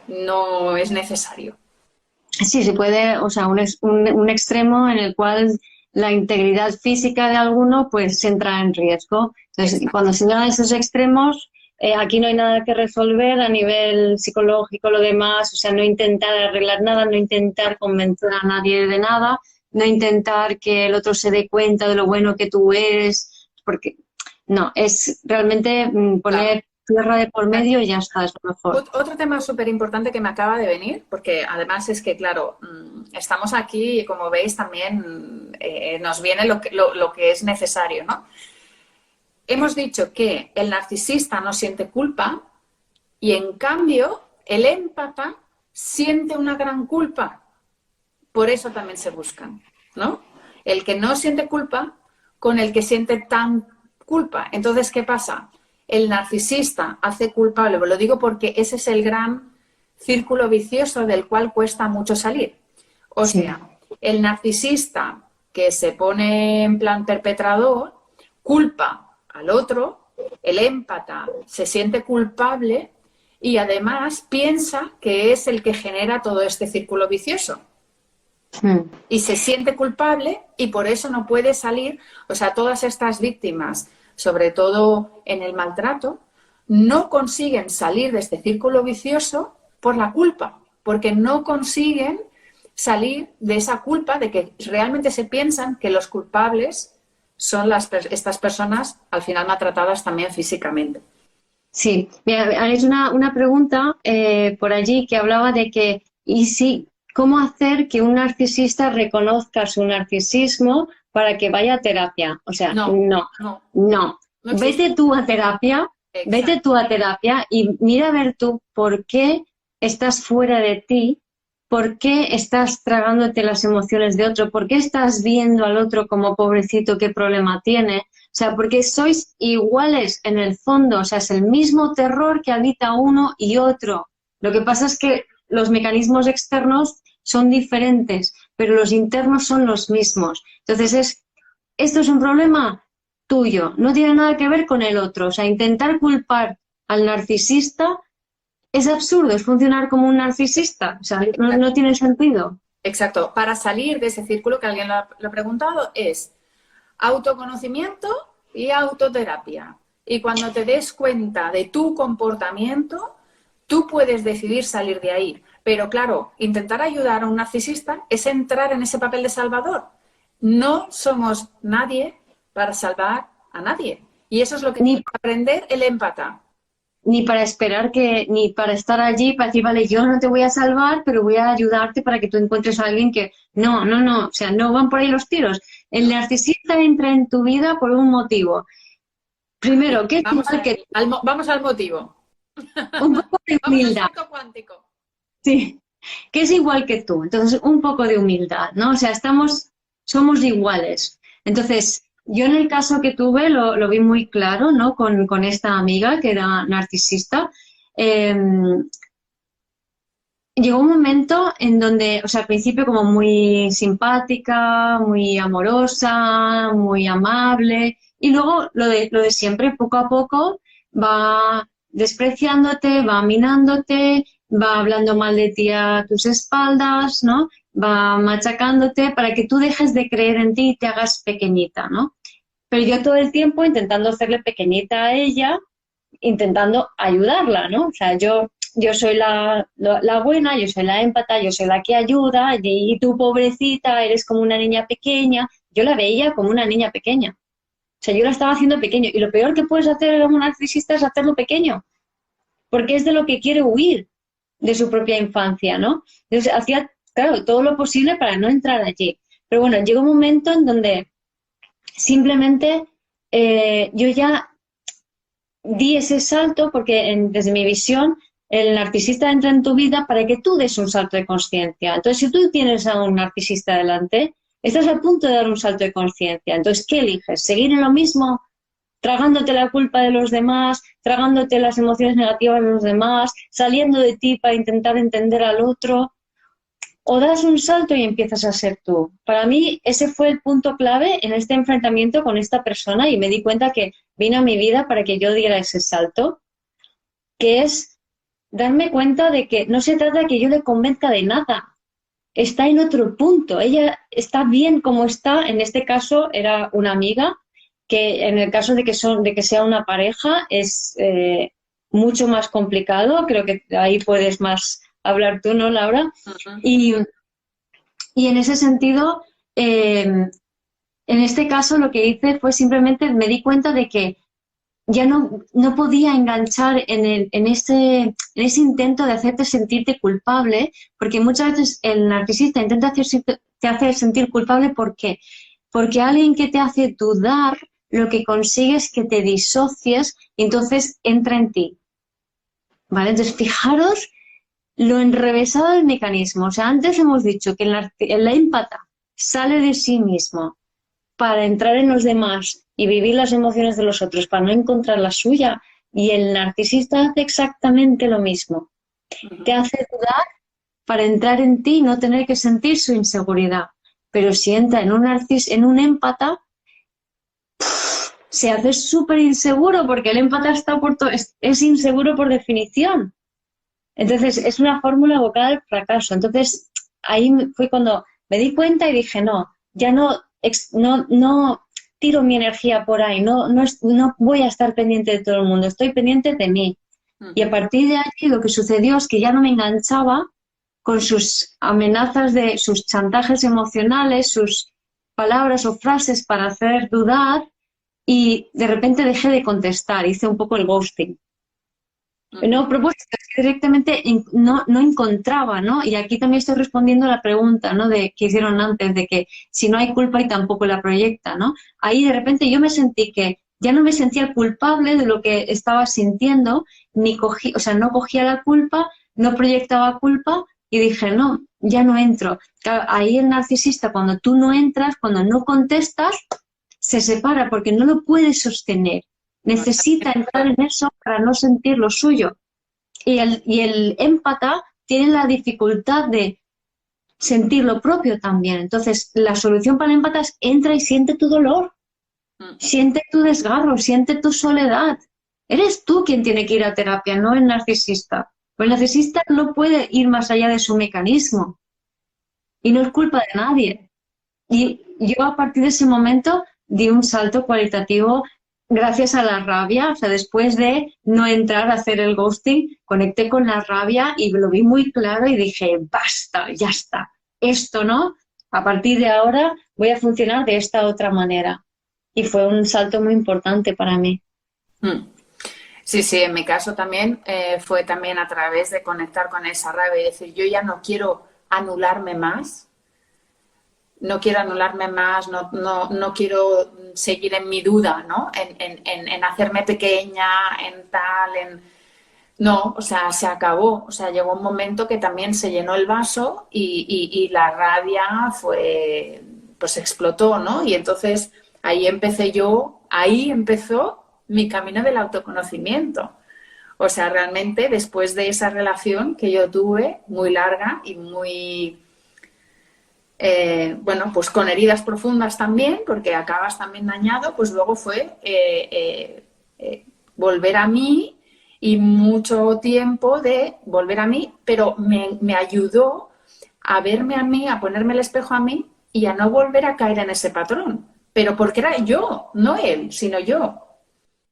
no es necesario. Sí, se puede, o sea, un extremo en el cual la integridad física de alguno pues entra en riesgo. Entonces, Exacto. cuando se llegan a esos extremos, aquí no hay nada que resolver a nivel psicológico, lo demás, o sea, no intentar arreglar nada, no intentar convencer a nadie de nada, no intentar que el otro se dé cuenta de lo bueno que tú eres, porque no, es realmente poner tierra de por medio y ya está, es lo mejor. Otro tema súper importante que me acaba de venir, porque además es que, claro, estamos aquí y como veis también nos viene lo que es necesario, ¿no? Hemos dicho que el narcisista no siente culpa y en cambio el empata siente una gran culpa. Por eso también se buscan, ¿no? El que no siente culpa con el que siente tan culpa. Entonces, ¿qué pasa? El narcisista hace culpable, lo digo porque ese es el gran círculo vicioso del cual cuesta mucho salir. O sea, el narcisista que se pone en plan perpetrador culpa al otro, el empata se siente culpable y además piensa que es el que genera todo este círculo vicioso. Y se siente culpable y por eso no puede salir. O sea, todas estas víctimas, sobre todo en el maltrato, no consiguen salir de este círculo vicioso por la culpa, porque no consiguen salir de esa culpa de que realmente se piensan que los culpables son estas personas al final maltratadas también físicamente. Sí, mira, han hecho una pregunta por allí que hablaba de que, ¿y si cómo hacer que un narcisista reconozca su narcisismo para que vaya a terapia? O sea, no. Vete tú a terapia, vete tú a terapia y mira a ver tú por qué estás fuera de ti, por qué estás tragándote las emociones de otro, por qué estás viendo al otro como pobrecito, qué problema tiene. O sea, porque sois iguales en el fondo, o sea, es el mismo terror que habita uno y otro. Lo que pasa es que los mecanismos externos son diferentes, pero los internos son los mismos. Entonces, esto es un problema tuyo, no tiene nada que ver con el otro. O sea, intentar culpar al narcisista es absurdo, es funcionar como un narcisista. O sea, no tiene sentido. Exacto. Para salir de ese círculo, que alguien lo ha preguntado, es autoconocimiento y autoterapia. Y cuando te des cuenta de tu comportamiento, tú puedes decidir salir de ahí. Pero claro, intentar ayudar a un narcisista es entrar en ese papel de salvador. No somos nadie para salvar a nadie. Y eso es lo que tiene que aprender el empata. Ni para esperar ni para estar allí para decir, vale, yo no te voy a salvar, pero voy a ayudarte para que tú encuentres a alguien que... No, o sea, no van por ahí los tiros. El narcisista entra en tu vida por un motivo. Primero, ¿qué es igual que tú? Vamos al motivo. Un poco de humildad. Vamos al salto cuántico. Sí, que es igual que tú. Entonces, un poco de humildad, ¿no? O sea, somos iguales. Entonces, yo en el caso que tuve lo vi muy claro, ¿no? Con esta amiga que era narcisista. Llegó un momento en donde, o sea, al principio como muy simpática, muy amorosa, muy amable, y luego lo de siempre, poco a poco, va despreciándote, va minándote, va hablando mal de ti a tus espaldas, ¿no? Va machacándote para que tú dejes de creer en ti y te hagas pequeñita, ¿no? Pero yo todo el tiempo intentando hacerle pequeñita a ella, intentando ayudarla, ¿no? O sea, yo yo soy la buena, yo soy la empata, yo soy la que ayuda, y tú, pobrecita, eres como una niña pequeña. Yo la veía como una niña pequeña. O sea, yo la estaba haciendo pequeño. Y lo peor que puedes hacer como narcisista es hacerlo pequeño, porque es de lo que quiere huir, de su propia infancia, ¿no? Entonces, hacía, claro, todo lo posible para no entrar allí. Pero bueno, llegó un momento en donde simplemente yo ya di ese salto porque desde mi visión el narcisista entra en tu vida para que tú des un salto de conciencia. Entonces, si tú tienes a un narcisista delante, estás a punto de dar un salto de conciencia. Entonces, ¿qué eliges? ¿Seguir en lo mismo, tragándote la culpa de los demás, tragándote las emociones negativas de los demás, saliendo de ti para intentar entender al otro? ¿O das un salto y empiezas a ser tú? Para mí ese fue el punto clave en este enfrentamiento con esta persona y me di cuenta que vino a mi vida para que yo diera ese salto, que es darme cuenta de que no se trata de que yo le convenzca de nada, está en otro punto, ella está bien como está, en este caso era una amiga, que en el caso de que sea una pareja es mucho más complicado, creo que ahí puedes más hablar tú, ¿no, Laura? Uh-huh. Y en ese sentido, en este caso lo que hice fue simplemente me di cuenta de que ya no podía enganchar en ese intento de hacerte sentirte culpable, porque muchas veces el narcisista intenta te hacer sentir culpable. ¿Por qué? Porque alguien que te hace dudar, lo que consigue es que te disocies y entonces entra en ti. ¿Vale? Entonces, fijaros lo enrevesado del mecanismo. O sea, antes hemos dicho que el empata sale de sí mismo para entrar en los demás y vivir las emociones de los otros, para no encontrar la suya. Y el narcisista hace exactamente lo mismo. Uh-huh. Te hace dudar para entrar en ti y no tener que sentir su inseguridad. Pero si entra en un empata, se hace súper inseguro porque el empata es inseguro por definición. Entonces, es una fórmula abocada al fracaso. Entonces, ahí fue cuando me di cuenta y dije, no, ya no tiro mi energía por ahí, no voy a estar pendiente de todo el mundo, estoy pendiente de mí. Uh-huh. Y a partir de aquí lo que sucedió es que ya no me enganchaba con sus amenazas de sus chantajes emocionales, sus palabras o frases para hacer dudar, y de repente dejé de contestar, hice un poco el ghosting. No, propuestas que directamente no encontraba, ¿no? Y aquí también estoy respondiendo a la pregunta, ¿no? Que hicieron antes, de que si no hay culpa y tampoco la proyecta, ¿no? Ahí de repente yo me sentí que ya no me sentía culpable de lo que estaba sintiendo, no cogía la culpa, no proyectaba culpa y dije, no, ya no entro. Claro, ahí el narcisista, cuando tú no entras, cuando no contestas, se separa porque no lo puede sostener. Necesita entrar en eso para no sentir lo suyo. Y el empata tiene la dificultad de sentir lo propio también. Entonces, la solución para el empata es entra y siente tu dolor, siente tu desgarro, siente tu soledad. Eres tú quien tiene que ir a terapia, no el narcisista. Pues el narcisista no puede ir más allá de su mecanismo. Y no es culpa de nadie. Y yo a partir de ese momento di un salto cualitativo gracias a la rabia. O sea, después de no entrar a hacer el ghosting, conecté con la rabia y lo vi muy claro y dije, basta, ya está. Esto no, a partir de ahora voy a funcionar de esta otra manera. Y fue un salto muy importante para mí. Sí, sí, en mi caso también fue también a través de conectar con esa rabia y decir, yo ya no quiero anularme más, no quiero seguir en mi duda, ¿no? En hacerme pequeña, en tal, No, o sea, se acabó. O sea, llegó un momento que también se llenó el vaso y la rabia pues explotó, ¿no? Y entonces ahí empezó mi camino del autoconocimiento. O sea, realmente después de esa relación que yo tuve, muy larga y muy, bueno, pues con heridas profundas también, porque acabas también dañado, pues luego fue volver a mí y mucho tiempo de volver a mí, pero me ayudó a verme a mí, a ponerme el espejo a mí y a no volver a caer en ese patrón. Pero porque era yo, no él, sino yo.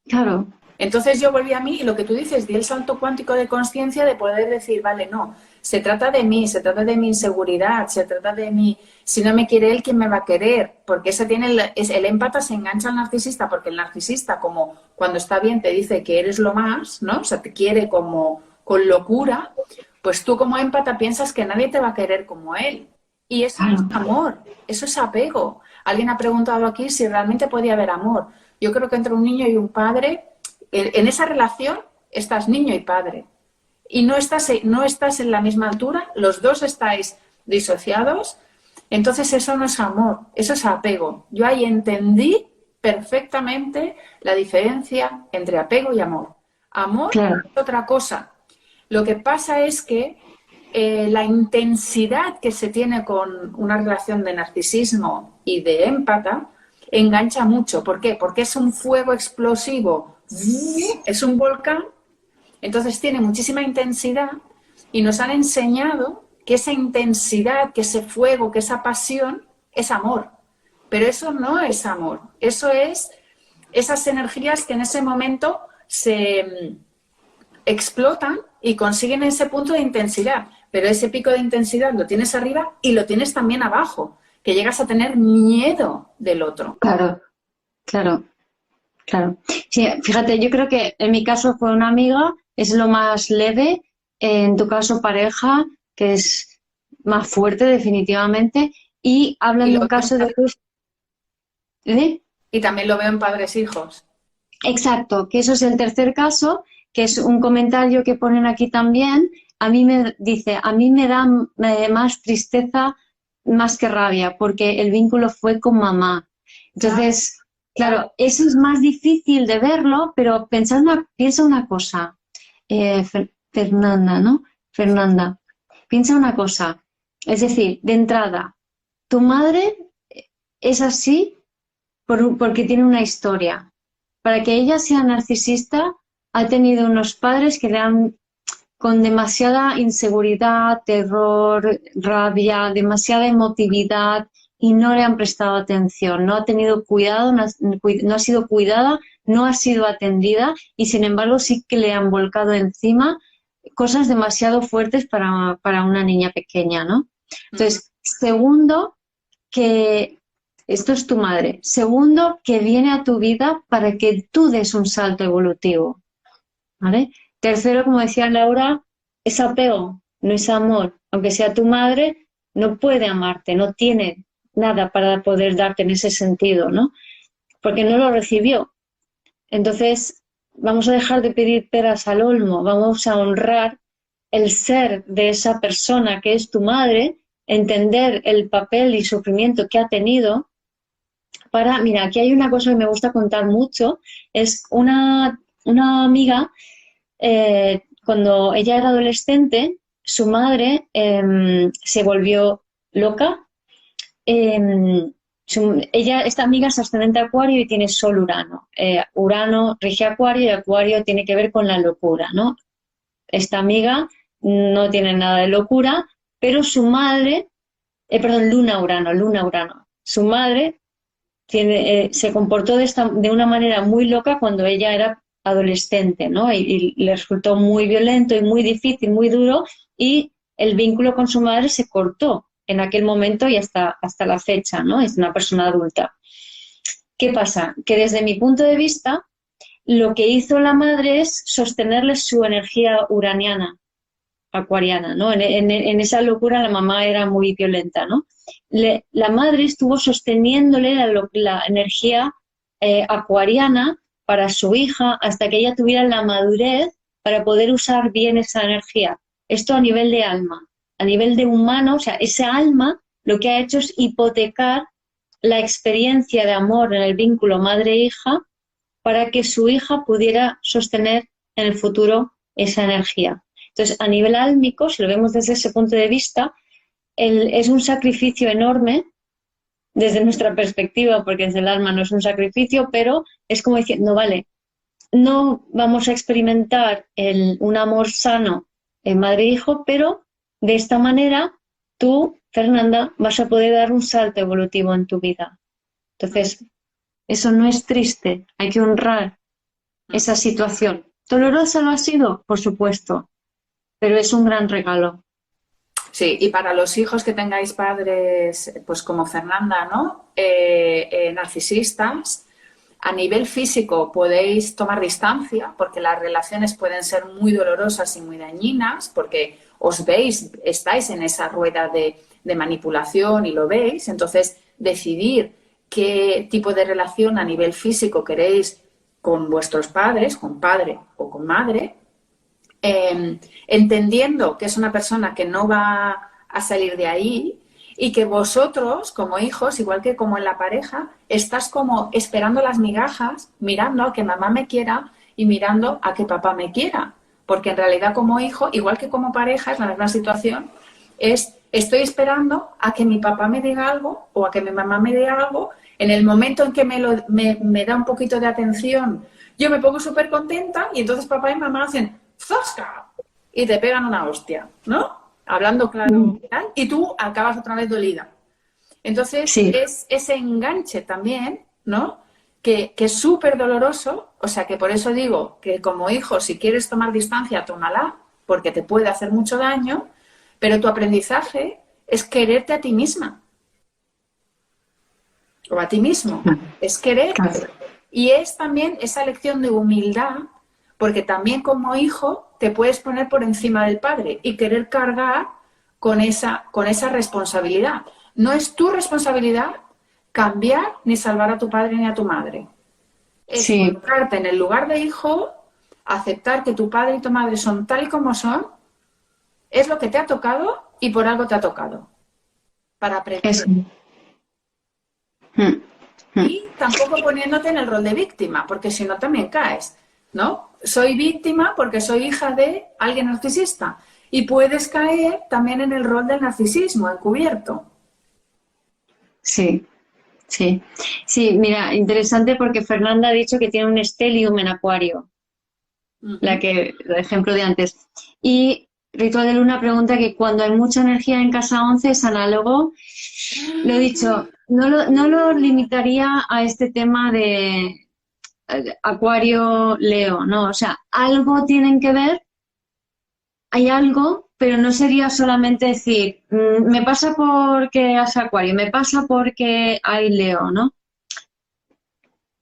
Claro. Entonces yo volví a mí y lo que tú dices, di el salto cuántico de conciencia de poder decir, vale, no, se trata de mí, se trata de mi inseguridad, se trata de mí, si no me quiere él, ¿quién me va a querer? Porque ese tiene el empata se engancha al narcisista, porque el narcisista, como cuando está bien te dice que eres lo más, ¿no? O sea, te quiere como con locura, pues tú como empata piensas que nadie te va a querer como él. Y eso no es amor, eso es apego. Alguien ha preguntado aquí si realmente podía haber amor. Yo creo que entre un niño y un padre, en esa relación estás niño y padre. Y no estás en la misma altura, los dos estáis disociados, entonces eso no es amor, eso es apego. Yo ahí entendí perfectamente la diferencia entre apego y amor. Amor Claro, es otra cosa. Lo que pasa es que la intensidad que se tiene con una relación de narcisismo y de empata engancha mucho. ¿Por qué? Porque es un fuego explosivo, es un volcán, entonces tiene muchísima intensidad y nos han enseñado que esa intensidad, que ese fuego, que esa pasión es amor. Pero eso no es amor, eso es esas energías que en ese momento se explotan y consiguen ese punto de intensidad. Pero ese pico de intensidad lo tienes arriba y lo tienes también abajo, que llegas a tener miedo del otro. claro, claro, claro. Sí, fíjate, yo creo que en mi caso fue una amiga, es lo más leve, en tu caso pareja, que es más fuerte definitivamente, y Y, hablan de lo un veo en caso de... ¿de? y también lo veo en padres-hijos. Exacto, que eso es el tercer caso, que es un comentario que ponen aquí también. A mí me dice, a mí me da más tristeza más que rabia, porque el vínculo fue con mamá. Claro, Entonces, claro, eso es más difícil de verlo, pero piensa una cosa, Fernanda, ¿no? Fernanda, piensa una cosa. Es decir, de entrada, tu madre es así porque tiene una historia. Para que ella sea narcisista, ha tenido unos padres que le han, con demasiada inseguridad, terror, rabia, demasiada emotividad y no le han prestado atención, no ha tenido cuidado, no ha sido cuidada, no ha sido atendida y sin embargo sí que le han volcado encima cosas demasiado fuertes para una niña pequeña, ¿no? Entonces, segundo, que esto es tu madre. Segundo, que viene a tu vida para que tú des un salto evolutivo, ¿vale? Tercero, como decía Laura, es apego, no es amor. Aunque sea tu madre, no puede amarte, no tiene nada para poder darte en ese sentido, ¿no? Porque no lo recibió. Entonces, vamos a dejar de pedir peras al olmo, vamos a honrar el ser de esa persona que es tu madre, entender el papel y sufrimiento que ha tenido mira, aquí hay una cosa que me gusta contar mucho, es una amiga, cuando ella era adolescente, su madre se volvió loca. Esta amiga es ascendente Acuario y tiene Sol Urano. Urano rige Acuario y Acuario tiene que ver con la locura, ¿no? Esta amiga no tiene nada de locura, pero su madre, perdón, Luna Urano. Su madre se comportó de una manera muy loca cuando ella era adolescente, ¿no? Y le resultó muy violento y muy difícil, muy duro, y el vínculo con su madre se cortó en aquel momento y hasta la fecha, ¿no? Es una persona adulta. ¿Qué pasa? Que desde mi punto de vista, lo que hizo la madre es sostenerle su energía uraniana, acuariana, ¿no? En esa locura la mamá era muy violenta, ¿no? La madre estuvo sosteniéndole la energía acuariana para su hija hasta que ella tuviera la madurez para poder usar bien esa energía. Esto a nivel de alma, a nivel de humano, o sea, esa alma lo que ha hecho es hipotecar la experiencia de amor en el vínculo madre-hija para que su hija pudiera sostener en el futuro esa energía. Entonces, a nivel álmico, si lo vemos desde ese punto de vista, es un sacrificio enorme desde nuestra perspectiva, porque desde el alma no es un sacrificio, pero es como diciendo, no vale, no vamos a experimentar un amor sano en madre-hijo, pero de esta manera tú, Fernanda, vas a poder dar un salto evolutivo en tu vida. Entonces, eso no es triste, hay que honrar esa situación. ¿Dolorosa lo ha sido? Por supuesto, pero es un gran regalo. Sí, y para los hijos que tengáis padres, pues como Fernanda, ¿no? Narcisistas, a nivel físico podéis tomar distancia porque las relaciones pueden ser muy dolorosas y muy dañinas porque os veis, estáis en esa rueda de manipulación y lo veis. Entonces, decidir qué tipo de relación a nivel físico queréis con vuestros padres, con padre o con madre, entendiendo que es una persona que no va a salir de ahí y que vosotros, como hijos, igual que como en la pareja, estás como esperando las migajas, mirando a que mamá me quiera y mirando a que papá me quiera. Porque en realidad como hijo, igual que como pareja, es la misma situación, estoy esperando a que mi papá me diga algo o a que mi mamá me diga algo. En el momento en que me da un poquito de atención, yo me pongo súper contenta y entonces papá y mamá hacen ¡zasca! Y te pegan una hostia, ¿no? Hablando claro y tal, y tú acabas otra vez dolida. Entonces, Sí. es ese enganche también, ¿no? Que es súper doloroso, o sea que por eso digo que como hijo, si quieres tomar distancia, tómala, porque te puede hacer mucho daño, pero tu aprendizaje es quererte a ti misma o a ti mismo, es quererte. Y es también esa lección de humildad, porque también como hijo te puedes poner por encima del padre y querer cargar con esa responsabilidad. No es tu responsabilidad cambiar ni salvar a tu padre ni a tu madre. Es Sí. colocarte en el lugar de hijo, aceptar que tu padre y tu madre son tal y como son, es lo que te ha tocado y por algo te ha tocado, para aprender. Eso. Y tampoco poniéndote en el rol de víctima, porque si no también caes, ¿no? Soy víctima porque soy hija de alguien narcisista. Y puedes caer también en el rol del narcisismo encubierto. Sí, sí. Sí, mira, interesante porque Fernanda ha dicho que tiene un estelium en Acuario, el ejemplo de antes. Y Ritual de Luna pregunta que cuando hay mucha energía en casa 11 es análogo. Lo he dicho, no lo limitaría a este tema de Acuario, Leo, ¿no? O sea, algo tienen que ver, hay algo, pero no sería solamente decir, me pasa porque es Acuario, me pasa porque hay Leo, ¿no?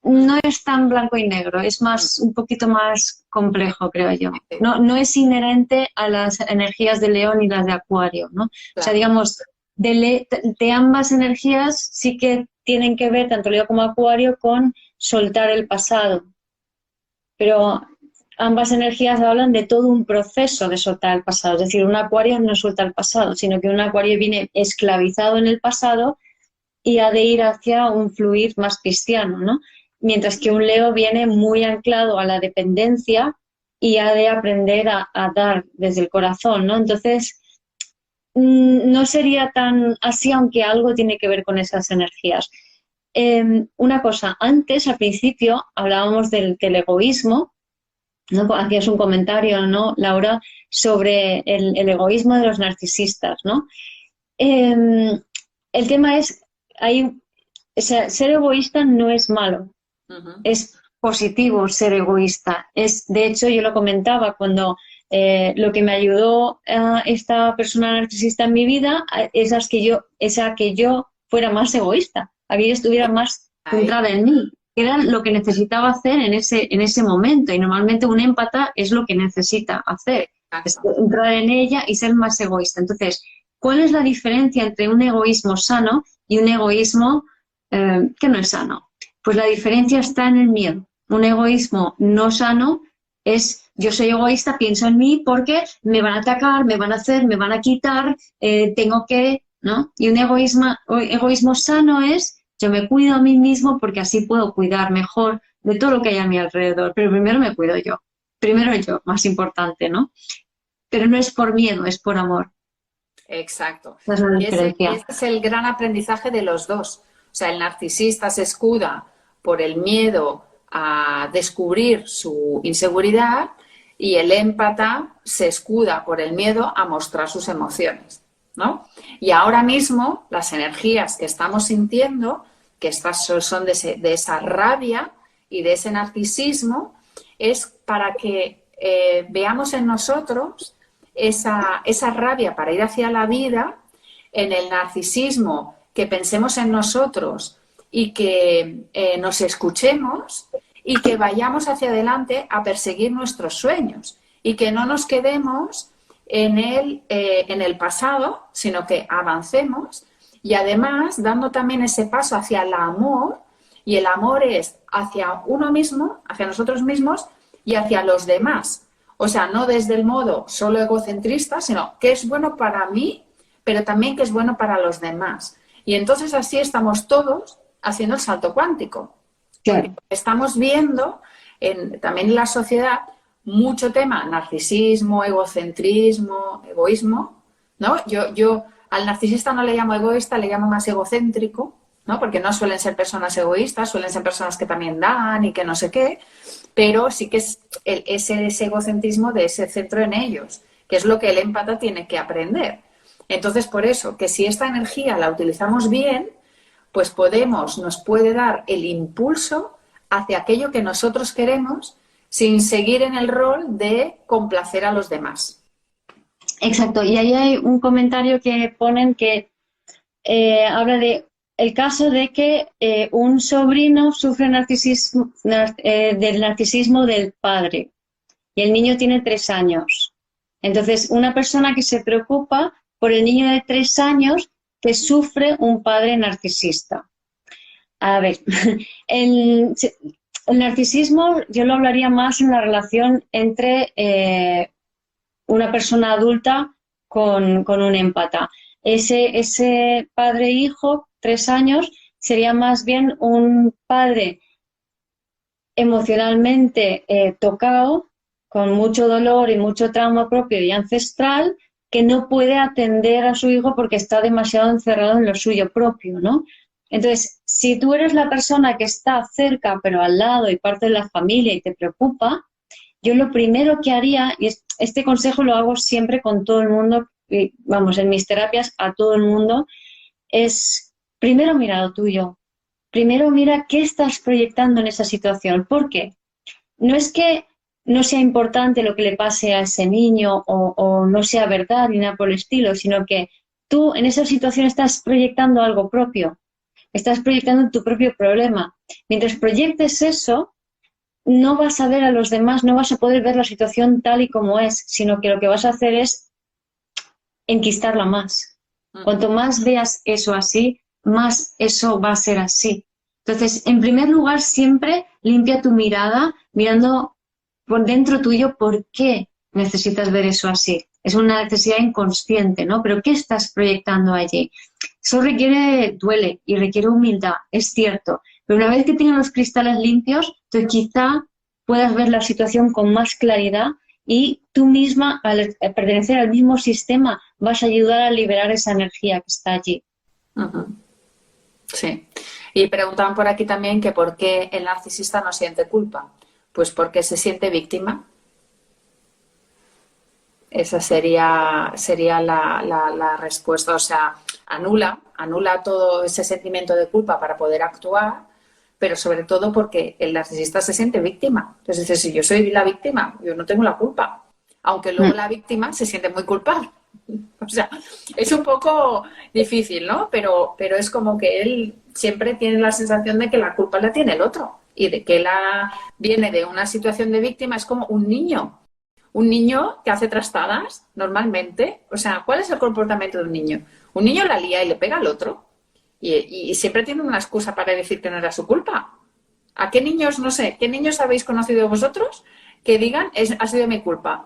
No es tan blanco y negro, es un poquito más complejo, creo yo. No es inherente a las energías de León y las de Acuario, ¿no? Claro. O sea, digamos, de ambas energías sí que tienen que ver, tanto Leo como Acuario, con soltar el pasado. Pero ambas energías hablan de todo un proceso de soltar el pasado. Es decir, un Acuario no suelta el pasado, sino que un Acuario viene esclavizado en el pasado y ha de ir hacia un fluir más cristiano, ¿no? Mientras que un Leo viene muy anclado a la dependencia y ha de aprender a dar desde el corazón, ¿no? Entonces, no sería tan así, aunque algo tiene que ver con esas energías. Una cosa, antes, al principio, hablábamos del egoísmo, ¿no? Hacías un comentario, ¿no, Laura?, sobre el egoísmo de los narcisistas, ¿no? El tema es, o sea, ser egoísta no es malo. Es positivo ser egoísta. De hecho, yo lo comentaba cuando lo que me ayudó a esta persona narcisista en mi vida es a que yo fuera más egoísta, a que yo estuviera más centrada en mí. Era lo que necesitaba hacer en ese momento. Y normalmente un empata es lo que necesita hacer, es entrar en ella y ser más egoísta. Entonces, ¿cuál es la diferencia entre un egoísmo sano y un egoísmo que no es sano? Pues la diferencia está en el miedo. Un egoísmo no sano es, yo soy egoísta, pienso en mí porque me van a atacar, me van a hacer, me van a quitar, tengo que, ¿no? Y un egoísmo sano es, yo me cuido a mí mismo porque así puedo cuidar mejor de todo lo que hay a mi alrededor. Pero primero me cuido yo. Primero yo, más importante, ¿no? Pero no es por miedo, es por amor. Exacto. Esa es la diferencia. Ese es el gran aprendizaje de los dos. O sea, el narcisista se escuda por el miedo a descubrir su inseguridad y el empata se escuda por el miedo a mostrar sus emociones, ¿no? Y ahora mismo las energías que estamos sintiendo, que estas son de esa rabia y de ese narcisismo, es para que veamos en nosotros esa rabia para ir hacia la vida, en el narcisismo, que pensemos en nosotros y que nos escuchemos y que vayamos hacia adelante a perseguir nuestros sueños y que no nos quedemos en el pasado, sino que avancemos y además dando también ese paso hacia el amor, y el amor es hacia uno mismo, hacia nosotros mismos y hacia los demás. O sea, no desde el modo solo egocentrista, sino que es bueno para mí, pero también que es bueno para los demás. Y entonces así estamos todos haciendo el salto cuántico. Claro. Estamos viendo también en la sociedad mucho tema, narcisismo, egocentrismo, egoísmo, ¿no? Yo al narcisista no le llamo egoísta, le llamo más egocéntrico, ¿no? Porque no suelen ser personas egoístas, suelen ser personas que también dan y que no sé qué, pero sí que es ese egocentrismo de ese centro en ellos, que es lo que el empata tiene que aprender. Entonces, por eso, que si esta energía la utilizamos bien, pues nos puede dar el impulso hacia aquello que nosotros queremos sin seguir en el rol de complacer a los demás. Exacto, y ahí hay un comentario que ponen que habla de el caso de que un sobrino sufre del narcisismo del padre y el niño tiene 3 años. Entonces, una persona que se preocupa por el niño de 3 años que sufre un padre narcisista. A ver, el narcisismo yo lo hablaría más en la relación entre una persona adulta con un empata. Ese padre-hijo, 3 años, sería más bien un padre emocionalmente tocado, con mucho dolor y mucho trauma propio y ancestral, que no puede atender a su hijo porque está demasiado encerrado en lo suyo propio, ¿no? Entonces, si tú eres la persona que está cerca, pero al lado y parte de la familia y te preocupa, yo lo primero que haría, y este consejo lo hago siempre con todo el mundo, vamos, en mis terapias a todo el mundo, es primero mira lo tuyo, primero mira qué estás proyectando en esa situación. ¿Por qué? No es que no sea importante lo que le pase a ese niño o no sea verdad ni nada por el estilo, sino que tú en esa situación estás proyectando algo propio, estás proyectando tu propio problema. Mientras proyectes eso, no vas a ver a los demás, no vas a poder ver la situación tal y como es, sino que lo que vas a hacer es enquistarla más. Cuanto más veas eso así, más eso va a ser así. Entonces, en primer lugar, siempre limpia tu mirada, mirando por dentro tuyo por qué necesitas ver eso así. Es una necesidad inconsciente, ¿no? Pero ¿qué estás proyectando allí? Eso duele y requiere humildad, es cierto. Pero una vez que tienes los cristales limpios, entonces quizá puedas ver la situación con más claridad y tú misma, al pertenecer al mismo sistema, vas a ayudar a liberar esa energía que está allí. Sí. Y preguntaban por aquí también que por qué el narcisista no siente culpa. Pues porque se siente víctima. Esa sería la respuesta. O sea, anula todo ese sentimiento de culpa para poder actuar, pero sobre todo porque el narcisista se siente víctima. Entonces dice, si yo soy la víctima, yo no tengo la culpa. Aunque luego la víctima se siente muy culpable. O sea, es un poco difícil, ¿no? Pero es como que él siempre tiene la sensación de que la culpa la tiene el otro y de que él viene de una situación de víctima. Es como un niño que hace trastadas normalmente. O sea, ¿cuál es el comportamiento de un niño? Un niño la lía y le pega al otro y siempre tiene una excusa para decir que no era su culpa. ¿A qué niños, no sé, qué niños habéis conocido vosotros que digan ha sido mi culpa?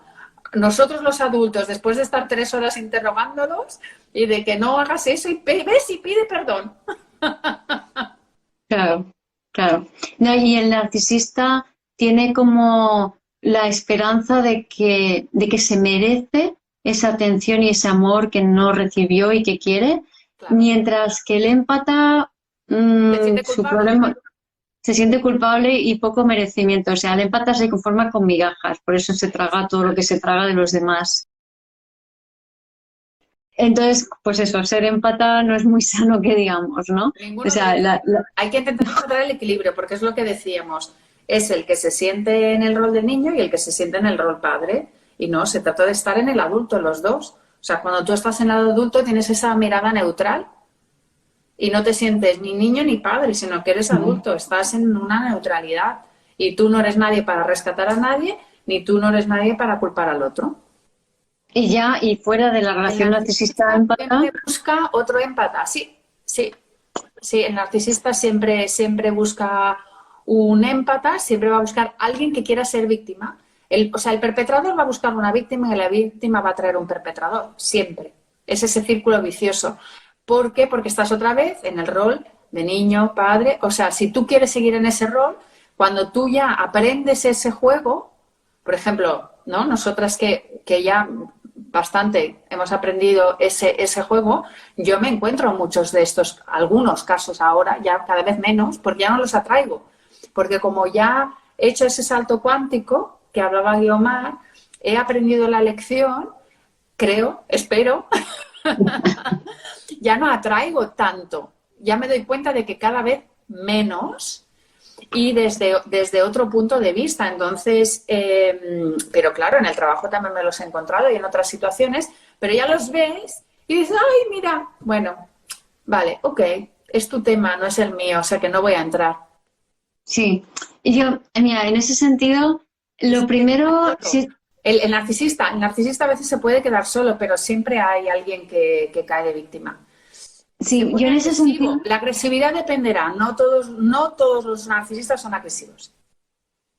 Nosotros los adultos, después de estar 3 horas interrogándolos y de que no hagas eso y ves y pide perdón. Claro, claro. No, y el narcisista tiene como la esperanza de que se merece esa atención y ese amor que no recibió y que quiere, claro. Mientras que el empata, su problema, se siente culpable y poco merecimiento. O sea, el empata se conforma con migajas, por eso se traga todo lo que se traga de los demás. Entonces, pues eso, ser empata no es muy sano que digamos, ¿no? O sea, hay que intentar encontrar el equilibrio, porque es lo que decíamos. es el que se siente en el rol de niño y el que se siente en el rol padre. Y no, se trata de estar en el adulto, los dos. O sea, cuando tú estás en el adulto tienes esa mirada neutral y no te sientes ni niño ni padre, sino que eres adulto, estás en una neutralidad. Y tú no eres nadie para rescatar a nadie, ni tú no eres nadie para culpar al otro. Y fuera de la relación narcisista-empata. Siempre busca otro empata, sí, sí. Sí, el narcisista siempre busca un empata, siempre va a buscar alguien que quiera ser víctima. O sea, el perpetrador va a buscar una víctima y la víctima va a traer un perpetrador, siempre. Es ese círculo vicioso. ¿Por qué? Porque estás otra vez en el rol de niño, padre. O sea, si tú quieres seguir en ese rol, cuando tú ya aprendes ese juego, por ejemplo, ¿no? Nosotras que ya bastante hemos aprendido ese juego, yo me encuentro muchos de estos, algunos casos ahora, ya cada vez menos, porque ya no los atraigo. Porque como ya he hecho ese salto cuántico que hablaba Guiomar, he aprendido la lección, creo, espero, ya no atraigo tanto. Ya me doy cuenta de que cada vez menos y desde otro punto de vista. Entonces, pero claro, en el trabajo también me los he encontrado y en otras situaciones, pero ya los ves y dices, ay, mira, bueno, vale, ok, es tu tema, no es el mío, o sea que no voy a entrar. Sí, y yo, mira, en ese sentido, lo primero... El narcisista a veces se puede quedar solo, pero siempre hay alguien que cae de víctima. Sí, yo en ese sentido... La agresividad dependerá, no todos los narcisistas son agresivos.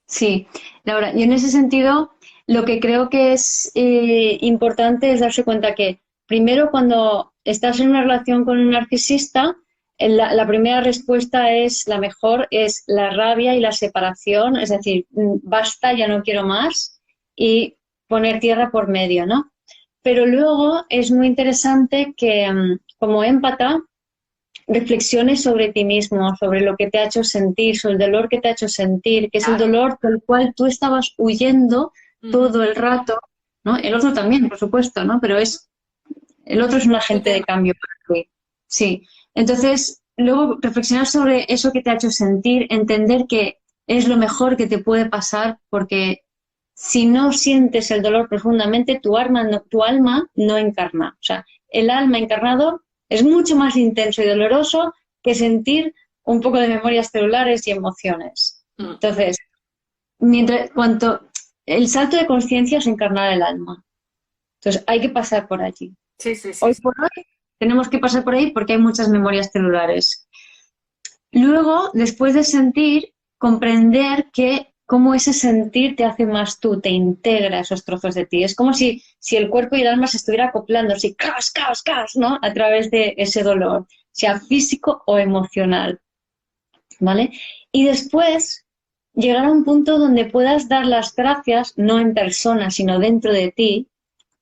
Sí, Laura, yo en ese sentido lo que creo que es importante es darse cuenta que primero cuando estás en una relación con un narcisista, la primera respuesta es la mejor, es la rabia y la separación, es decir, basta, ya no quiero más y poner tierra por medio, ¿no? Pero luego es muy interesante que como empata reflexiones sobre ti mismo, sobre lo que te ha hecho sentir, sobre el dolor que te ha hecho sentir, que es el dolor del cual tú estabas huyendo todo el rato, ¿no? El otro también, por supuesto, ¿no? Pero el otro es un agente de cambio para ti. Sí. Entonces, luego reflexionar sobre eso que te ha hecho sentir, entender que es lo mejor que te puede pasar, porque si no sientes el dolor profundamente, tu alma no encarna. O sea, el alma encarnado es mucho más intenso y doloroso que sentir un poco de memorias celulares y emociones. Entonces, el salto de conciencia es encarnar el alma. Entonces, hay que pasar por allí. Sí. Hoy por hoy tenemos que pasar por ahí porque hay muchas memorias celulares. Luego, después de sentir, comprender que cómo ese sentir te hace más tú, te integra esos trozos de ti. Es como si el cuerpo y el alma se estuvieran acoplando, así, cas, ¿no? A través de ese dolor, sea físico o emocional, ¿vale? Y después llegar a un punto donde puedas dar las gracias, no en persona, sino dentro de ti,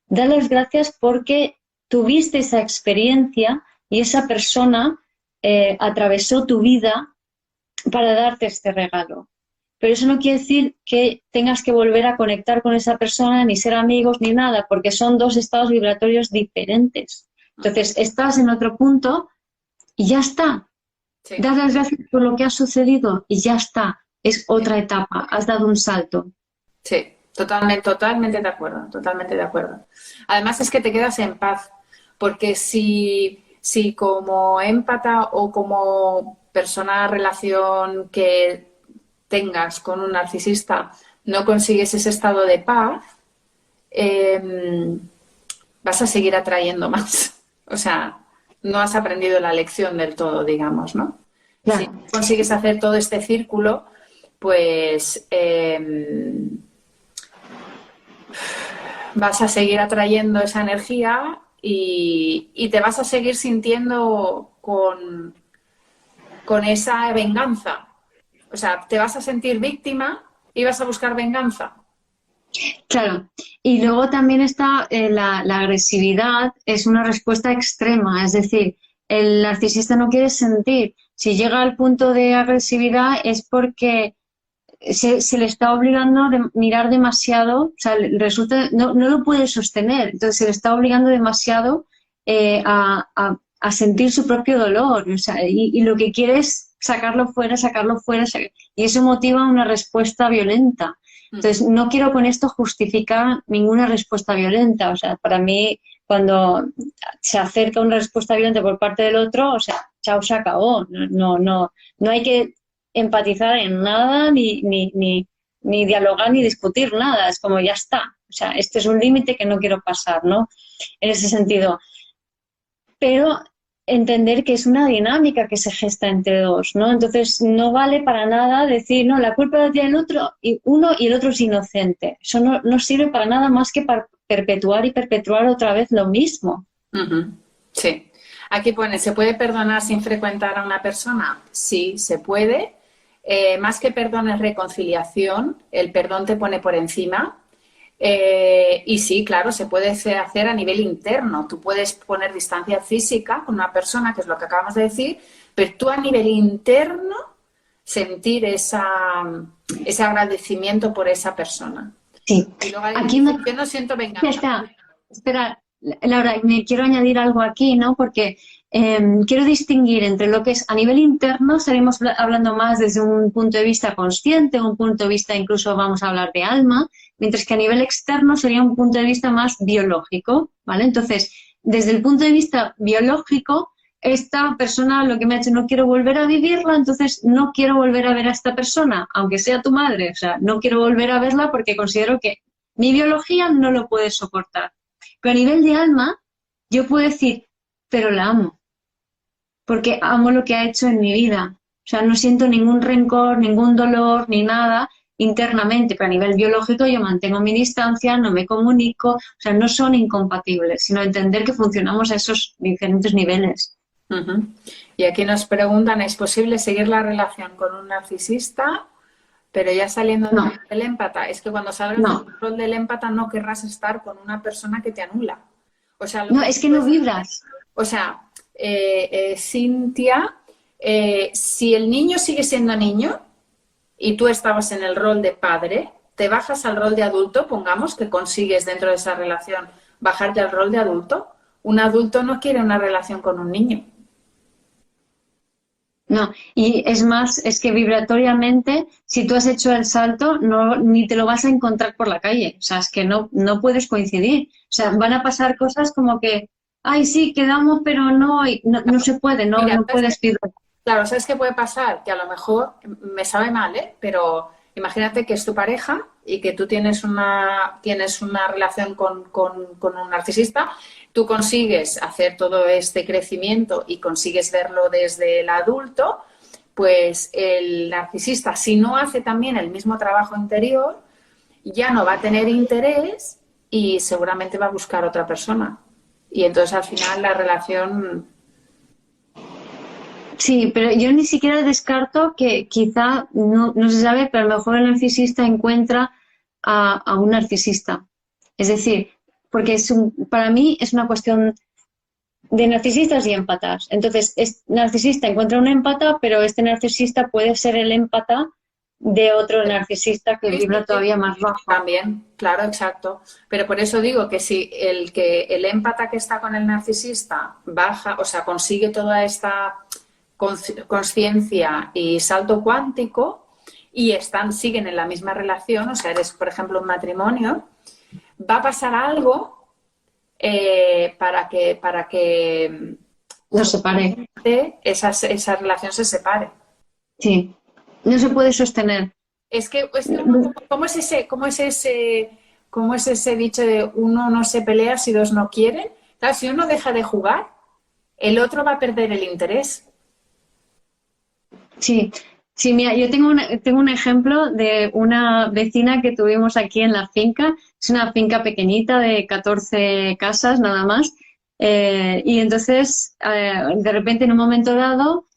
dar las gracias porque tuviste esa experiencia y esa persona atravesó tu vida para darte este regalo. Pero eso no quiere decir que tengas que volver a conectar con esa persona, ni ser amigos, ni nada, porque son dos estados vibratorios diferentes. Entonces, estás en otro punto y ya está. Sí. Das las gracias por lo que ha sucedido y ya está. Es otra etapa, has dado un salto. Sí, totalmente de acuerdo, totalmente de acuerdo. Además es que te quedas en paz, porque si como empata o como persona relación que tengas con un narcisista no consigues ese estado de paz, vas a seguir atrayendo más. O sea, no has aprendido la lección del todo, digamos, ¿no? Claro. Si consigues hacer todo este círculo, pues vas a seguir atrayendo esa energía y te vas a seguir sintiendo con esa venganza. O sea, te vas a sentir víctima y vas a buscar venganza. Claro, y luego también está la agresividad, es una respuesta extrema, es decir, el narcisista no quiere sentir. Si llega al punto de agresividad es porque se le está obligando a mirar demasiado, o sea, resulta no lo puede sostener, entonces se le está obligando demasiado a sentir su propio dolor, o sea, y lo que quiere es sacarlo fuera, y eso motiva una respuesta violenta. Entonces, no quiero con esto justificar ninguna respuesta violenta. O sea, para mí, cuando se acerca una respuesta violenta por parte del otro, o sea, chao, se acabó. No hay que empatizar en nada, ni dialogar, ni discutir nada. Es como, ya está. O sea, este es un límite que no quiero pasar, ¿no? En ese sentido. Pero entender que es una dinámica que se gesta entre dos, ¿no? Entonces, no vale para nada decir, no, la culpa la tiene el otro, y uno y el otro es inocente. Eso no sirve para nada más que para perpetuar y perpetuar otra vez lo mismo. Sí. Aquí pone, ¿se puede perdonar sin frecuentar a una persona? Sí, se puede. Más que perdón es reconciliación. El perdón te pone por encima. Y sí, claro, se puede hacer a nivel interno. Tú puedes poner distancia física con una persona, que es lo que acabamos de decir, pero tú a nivel interno sentir ese agradecimiento por esa persona. Sí. Y luego aquí yo no siento venganza. Espera, Laura, me quiero añadir algo aquí, ¿no? Porque quiero distinguir entre lo que es a nivel interno, estaremos hablando más desde un punto de vista consciente, un punto de vista incluso vamos a hablar de alma, mientras que a nivel externo sería un punto de vista más biológico, ¿vale? Entonces, desde el punto de vista biológico, esta persona lo que me ha hecho, no quiero volver a vivirla, entonces no quiero volver a ver a esta persona, aunque sea tu madre, o sea, no quiero volver a verla porque considero que mi biología no lo puede soportar. Pero a nivel de alma, yo puedo decir, pero la amo, porque amo lo que ha hecho en mi vida. O sea, no siento ningún rencor, ningún dolor, ni nada internamente, pero a nivel biológico yo mantengo mi distancia, no me comunico, o sea, no son incompatibles, sino entender que funcionamos a esos diferentes niveles. Y aquí nos preguntan, ¿es posible seguir la relación con un narcisista, pero ya saliendo del empata? Es que cuando salgas del rol del empata no querrás estar con una persona que te anula. O sea, es que no vibras. O sea, Cintia, si el niño sigue siendo niño y tú estabas en el rol de padre, te bajas al rol de adulto, pongamos que consigues dentro de esa relación bajarte al rol de adulto. Un adulto no quiere una relación con un niño. No, y es más, es que vibratoriamente, si tú has hecho el salto, ni te lo vas a encontrar por la calle. O sea, es que no puedes coincidir. O sea, van a pasar cosas como que, ay, sí, quedamos, pero no se puede, no puedes vibrar. Claro, ¿sabes qué puede pasar? Que a lo mejor, me sabe mal, pero imagínate que es tu pareja y que tú tienes una relación con un narcisista, tú consigues hacer todo este crecimiento y consigues verlo desde el adulto, pues el narcisista, si no hace también el mismo trabajo interior, ya no va a tener interés y seguramente va a buscar otra persona. Y entonces al final la relación... Sí, pero yo ni siquiera descarto que quizá, no se sabe, pero a lo mejor el narcisista encuentra a un narcisista. Es decir, porque para mí es una cuestión de narcisistas y empatas. Entonces, narcisista encuentra un empata, pero este narcisista puede ser el empata de otro narcisista que vibra todavía más bajo. También, claro, exacto. Pero por eso digo que si el empata que está con el narcisista baja, o sea, consigue toda esta conciencia y salto cuántico y siguen en la misma relación, o sea, eres, por ejemplo, un matrimonio, va a pasar algo para que no separe. Esa relación se separe. Sí, no se puede sostener. Es que ¿cómo es ese dicho de uno no se pelea si dos no quieren? Claro, si uno deja de jugar, el otro va a perder el interés. Sí, mira, yo tengo un ejemplo de una vecina que tuvimos aquí en la finca. Es una finca pequeñita de 14 casas nada más. Y entonces, de repente, en un momento dado,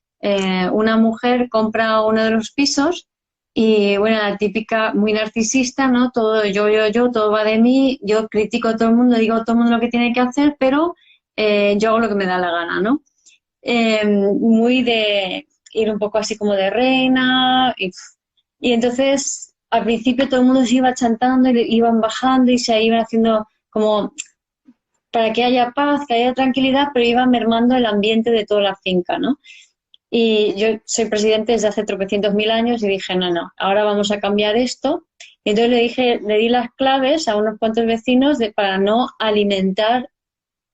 una mujer compra uno de los pisos y, bueno, la típica, muy narcisista, ¿no? Todo yo, todo va de mí, yo critico a todo el mundo, digo a todo el mundo lo que tiene que hacer, pero yo hago lo que me da la gana, ¿no? Muy de ir un poco así como de reina y entonces al principio todo el mundo se iba chantando y iban bajando y se iban haciendo como para que haya paz, que haya tranquilidad, pero iba mermando el ambiente de toda la finca, ¿no? Y yo soy presidente desde hace tropecientos mil años y dije, no, no, ahora vamos a cambiar esto. Y entonces le di las claves a unos cuantos vecinos para no alimentar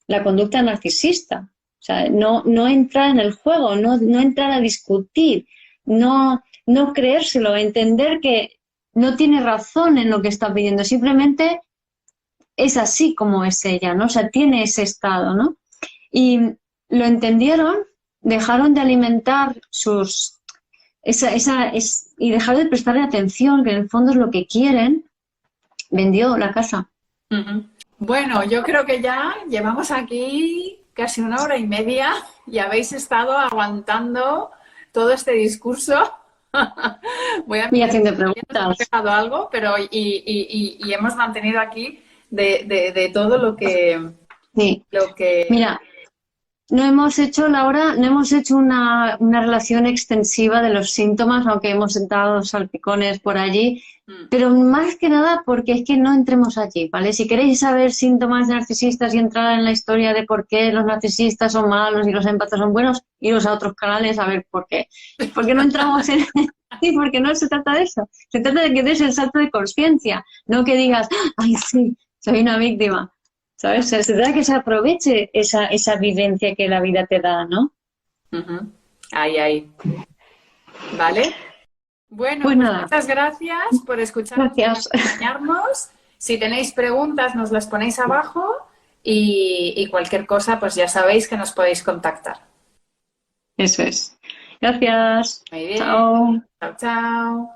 la conducta narcisista. O sea, no entrar en el juego, no entrar a discutir, no creérselo, entender que no tiene razón en lo que está pidiendo, simplemente es así como es ella, ¿no? O sea, tiene ese estado, ¿no? Y lo entendieron, dejaron de alimentar y dejaron de prestarle atención, que en el fondo es lo que quieren, vendió la casa. Bueno, yo creo que ya llevamos aquí casi 1 hora y media y habéis estado aguantando todo este discurso. Voy a Y mirar haciendo si nos hemos preguntas. dejado algo, pero y hemos mantenido aquí de todo lo que, Sí. lo que... Mira, no hemos hecho, Laura, no hemos hecho una relación extensiva de los síntomas, aunque hemos dado salpicones por allí, pero más que nada porque es que no entremos allí, ¿vale? Si queréis saber síntomas narcisistas y entrar en la historia de por qué los narcisistas son malos y los empatas son buenos, iros a otros canales a ver por qué. Porque no entramos en... Sí, porque no se trata de eso. Se trata de que des el salto de conciencia, no que digas, ay, sí, soy una víctima. ¿Sabes? Se trata de que se aproveche esa vivencia que la vida te da, ¿no? Ahí, ahí. ¿Vale? Bueno, Pues pues nada, muchas gracias por escucharnos y gracias. acompañarnos. Si tenéis preguntas, nos las ponéis abajo y cualquier cosa, pues ya sabéis que nos podéis contactar. Eso es. Gracias. Muy bien. Chao. Chao, chao.